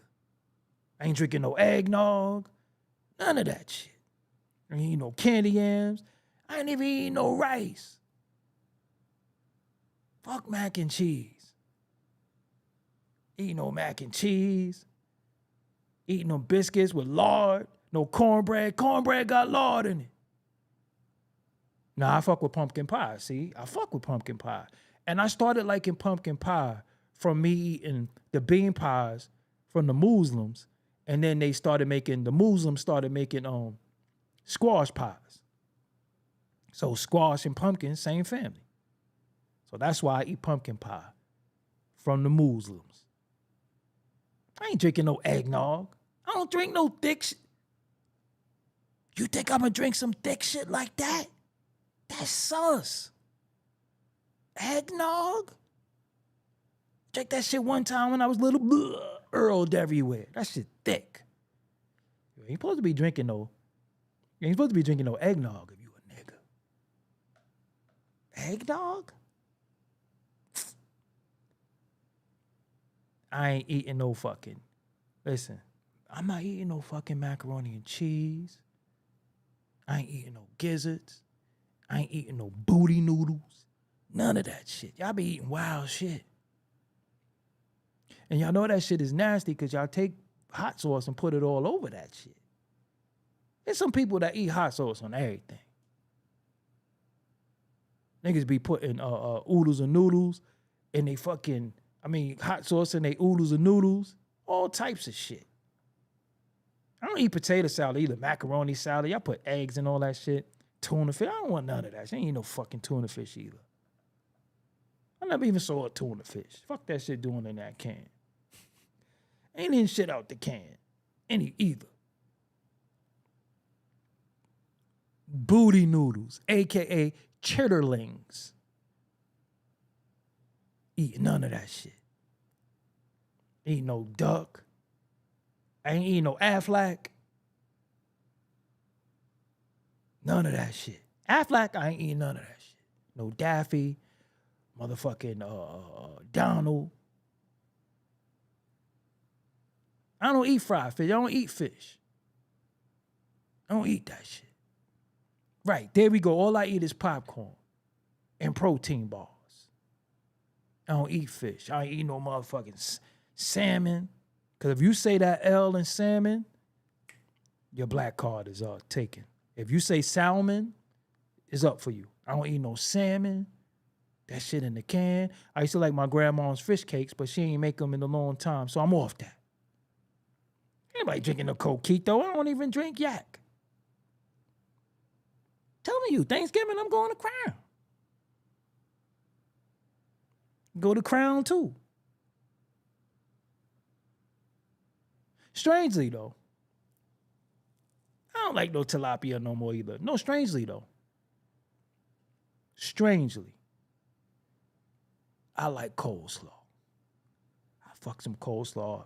S1: I ain't drinking no eggnog. None of that shit. I ain't eating no candy yams. I ain't even eating no rice. Fuck mac and cheese. Eating no mac and cheese. Eating no biscuits with lard. No cornbread. Cornbread got lard in it. Nah, I fuck with pumpkin pie, see? I fuck with pumpkin pie. And I started liking pumpkin pie from me eating the bean pies from the Muslims. And then the Muslims started making squash pies. So squash and pumpkin, same family. So that's why I eat pumpkin pie from the Muslims. I ain't drinking no eggnog. I don't drink no thick shit. You think I'm gonna drink some thick shit like that? That's sus. Eggnog? Drank that shit one time when I was little. Earled everywhere. That shit thick. You ain't supposed to be drinking no eggnog if you a nigga. Eggnog? I ain't eating no fucking. Listen, I'm not eating no fucking macaroni and cheese. I ain't eating no gizzards. I ain't eating no booty noodles. None of that shit. Y'all be eating wild shit. And y'all know that shit is nasty because y'all take hot sauce and put it all over that shit. There's some people that eat hot sauce on everything. Niggas be putting oodles and noodles in they fucking, hot sauce in they oodles and noodles. All types of shit. I don't eat potato salad either. Macaroni salad. Y'all put eggs and all that shit. Tuna fish. I don't want none of that. I ain't eat no fucking tuna fish either. I never even saw a tuna fish. Fuck that shit doing in that can. Ain't eating shit out the can. Either. Booty noodles, a.k.a. chitterlings. Eat none of that shit. Eat no duck. I ain't eating no Aflac. None of that shit. Aflac, I ain't eating none of that shit. No Daffy, motherfucking Donald. I don't eat fried fish. I don't eat fish. I don't eat that shit. Right, there we go. All I eat is popcorn and protein bars. I don't eat fish. I ain't eat no motherfucking salmon. Because if you say that L in salmon, your black card is taken. If you say salmon, it's up for you. I don't eat no salmon. That shit in the can. I used to like my grandma's fish cakes, but she ain't make them in a long time, so I'm off that. Anybody drinking a coquito? I don't even drink yak. Telling you, Thanksgiving, I'm going to Crown. Go to Crown too. Strangely, though, I don't like no tilapia no more either. No, strangely, though. Strangely, I like coleslaw. I fuck some coleslaw.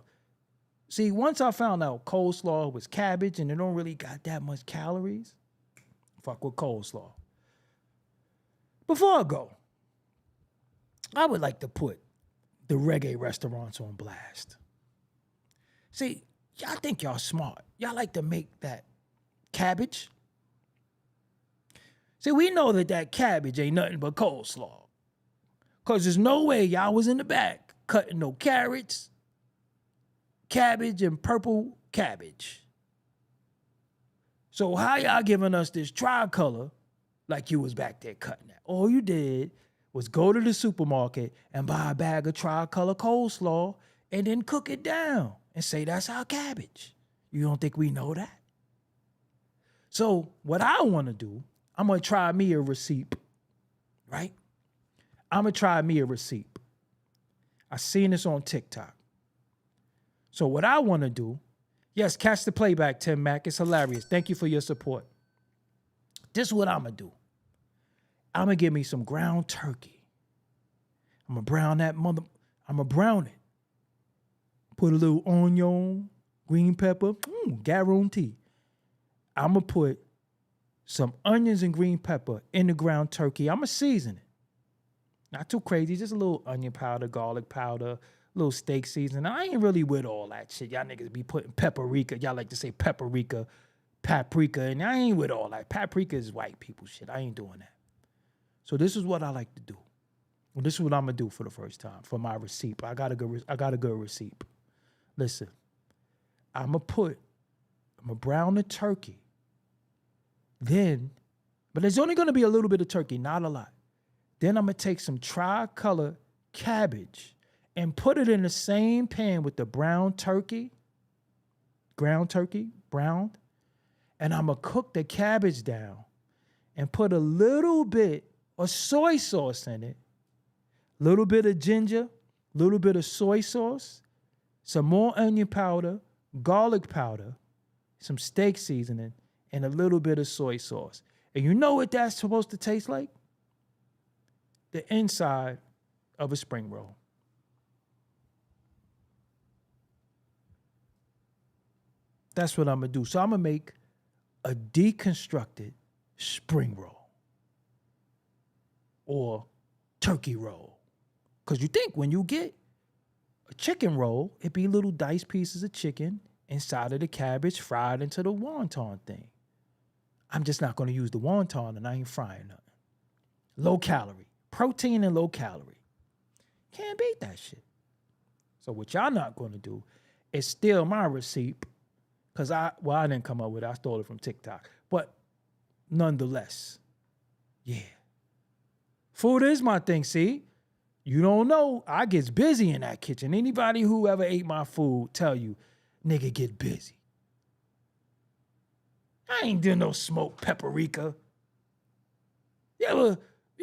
S1: See, once I found out coleslaw was cabbage and it don't really got that much calories, fuck with coleslaw. Before I go, I would like to put the reggae restaurants on blast. See, y'all think y'all smart. Y'all like to make that cabbage. See, we know that cabbage ain't nothing but coleslaw. Because there's no way y'all was in the back cutting no carrots, cabbage, and purple cabbage. So how y'all giving us this tricolor like you was back there cutting that? All you did was go to the supermarket and buy a bag of tricolor coleslaw and then cook it down and say that's our cabbage. You don't think we know that? So what I want to do, I'm going to try me a receipt, right? I'm going to try me a receipt. I seen this on TikTok. So what I want to do, yes, catch the playback, Tim Mack. It's hilarious. Thank you for your support. This is what I'm going to do. I'm going to give me some ground turkey. I'm going to brown that I'm going to brown it. Put a little onion, green pepper, guarantee. I'm going to put some onions and green pepper in the ground turkey. I'm going to season it. Not too crazy, just a little onion powder, garlic powder, little steak seasoning. I ain't really with all that shit. Y'all niggas be putting paprika. Y'all like to say paprika, and I ain't with all that. Paprika is white people shit. I ain't doing that. So this is what I like to do. Well, this is what I'm going to do for the first time for my receipt. I got a good receipt. Listen, I'm going to brown the turkey. Then, but there's only going to be a little bit of turkey, not a lot. Then I'm going to take some tricolor cabbage and put it in the same pan with the brown turkey, ground turkey, browned. And I'm going to cook the cabbage down and put a little bit of soy sauce in it, a little bit of ginger, a little bit of soy sauce, some more onion powder, garlic powder, some steak seasoning, and a little bit of soy sauce. And you know what that's supposed to taste like? The inside of a spring roll. That's what I'm going to do. So I'm going to make a deconstructed spring roll or turkey roll. Because you think when you get a chicken roll, it be little diced pieces of chicken inside of the cabbage fried into the wonton thing. I'm just not going to use the wonton and I ain't frying nothing. Low calorie. Protein and low calorie. Can't beat that shit. So what y'all not going to do is steal my receipt because I didn't come up with it. I stole it from TikTok. But nonetheless, yeah. Food is my thing, see? You don't know. I gets busy in that kitchen. Anybody who ever ate my food tell you, nigga get busy. I ain't doing no smoked paprika. You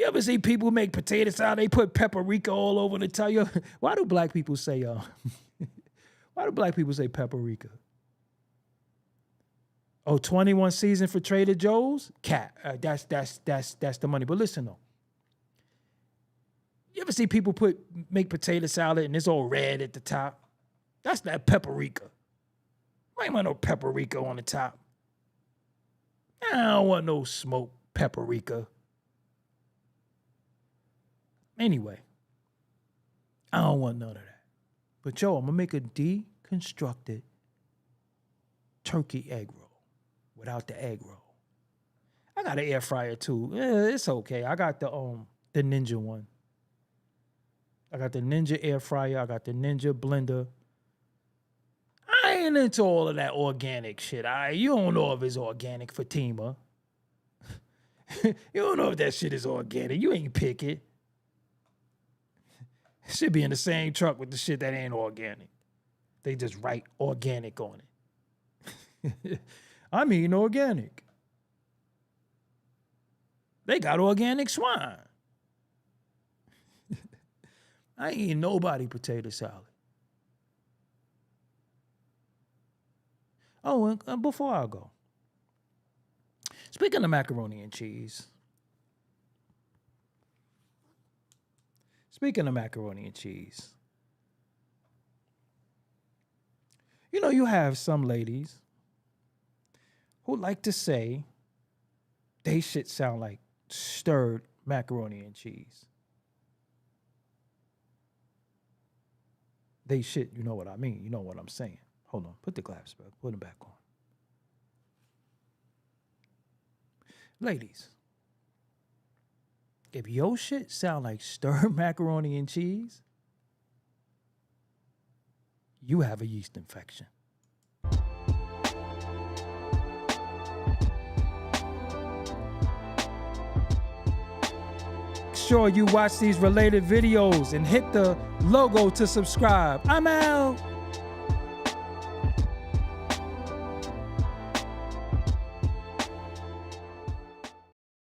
S1: ever see people make potato salad? They put paprika all over the top. Why do black people say why do black people say paprika? Oh, 21 season for Trader Joe's? Cat. That's the money. But listen though. You ever see people make potato salad and it's all red at the top? That's that paprika. I ain't want no paprika on the top. I don't want no smoked paprika. Anyway, I don't want none of that. But yo, I'm going to make a deconstructed turkey egg roll without the egg roll. I got an air fryer too. It's okay. I got the Ninja one. I got the Ninja air fryer. I got the Ninja blender. I ain't into all of that organic shit. You don't know if it's organic, Fatima. You don't know if that shit is organic. You ain't pick it. Should be in the same truck with the shit that ain't organic. They just write organic on it. I mean organic. They got organic swine. I ain't eating nobody potato salad. Oh, and before I go, speaking of macaroni and cheese, you know, you have some ladies who like to say they shit sound like stirred macaroni and cheese. They shit, you know what I mean. You know what I'm saying. Hold on. Put the glass back. Put them back on. Ladies, if your shit sound like stir macaroni and cheese, you have a yeast infection. Sure you watch these related videos and hit the logo to subscribe. I'm out.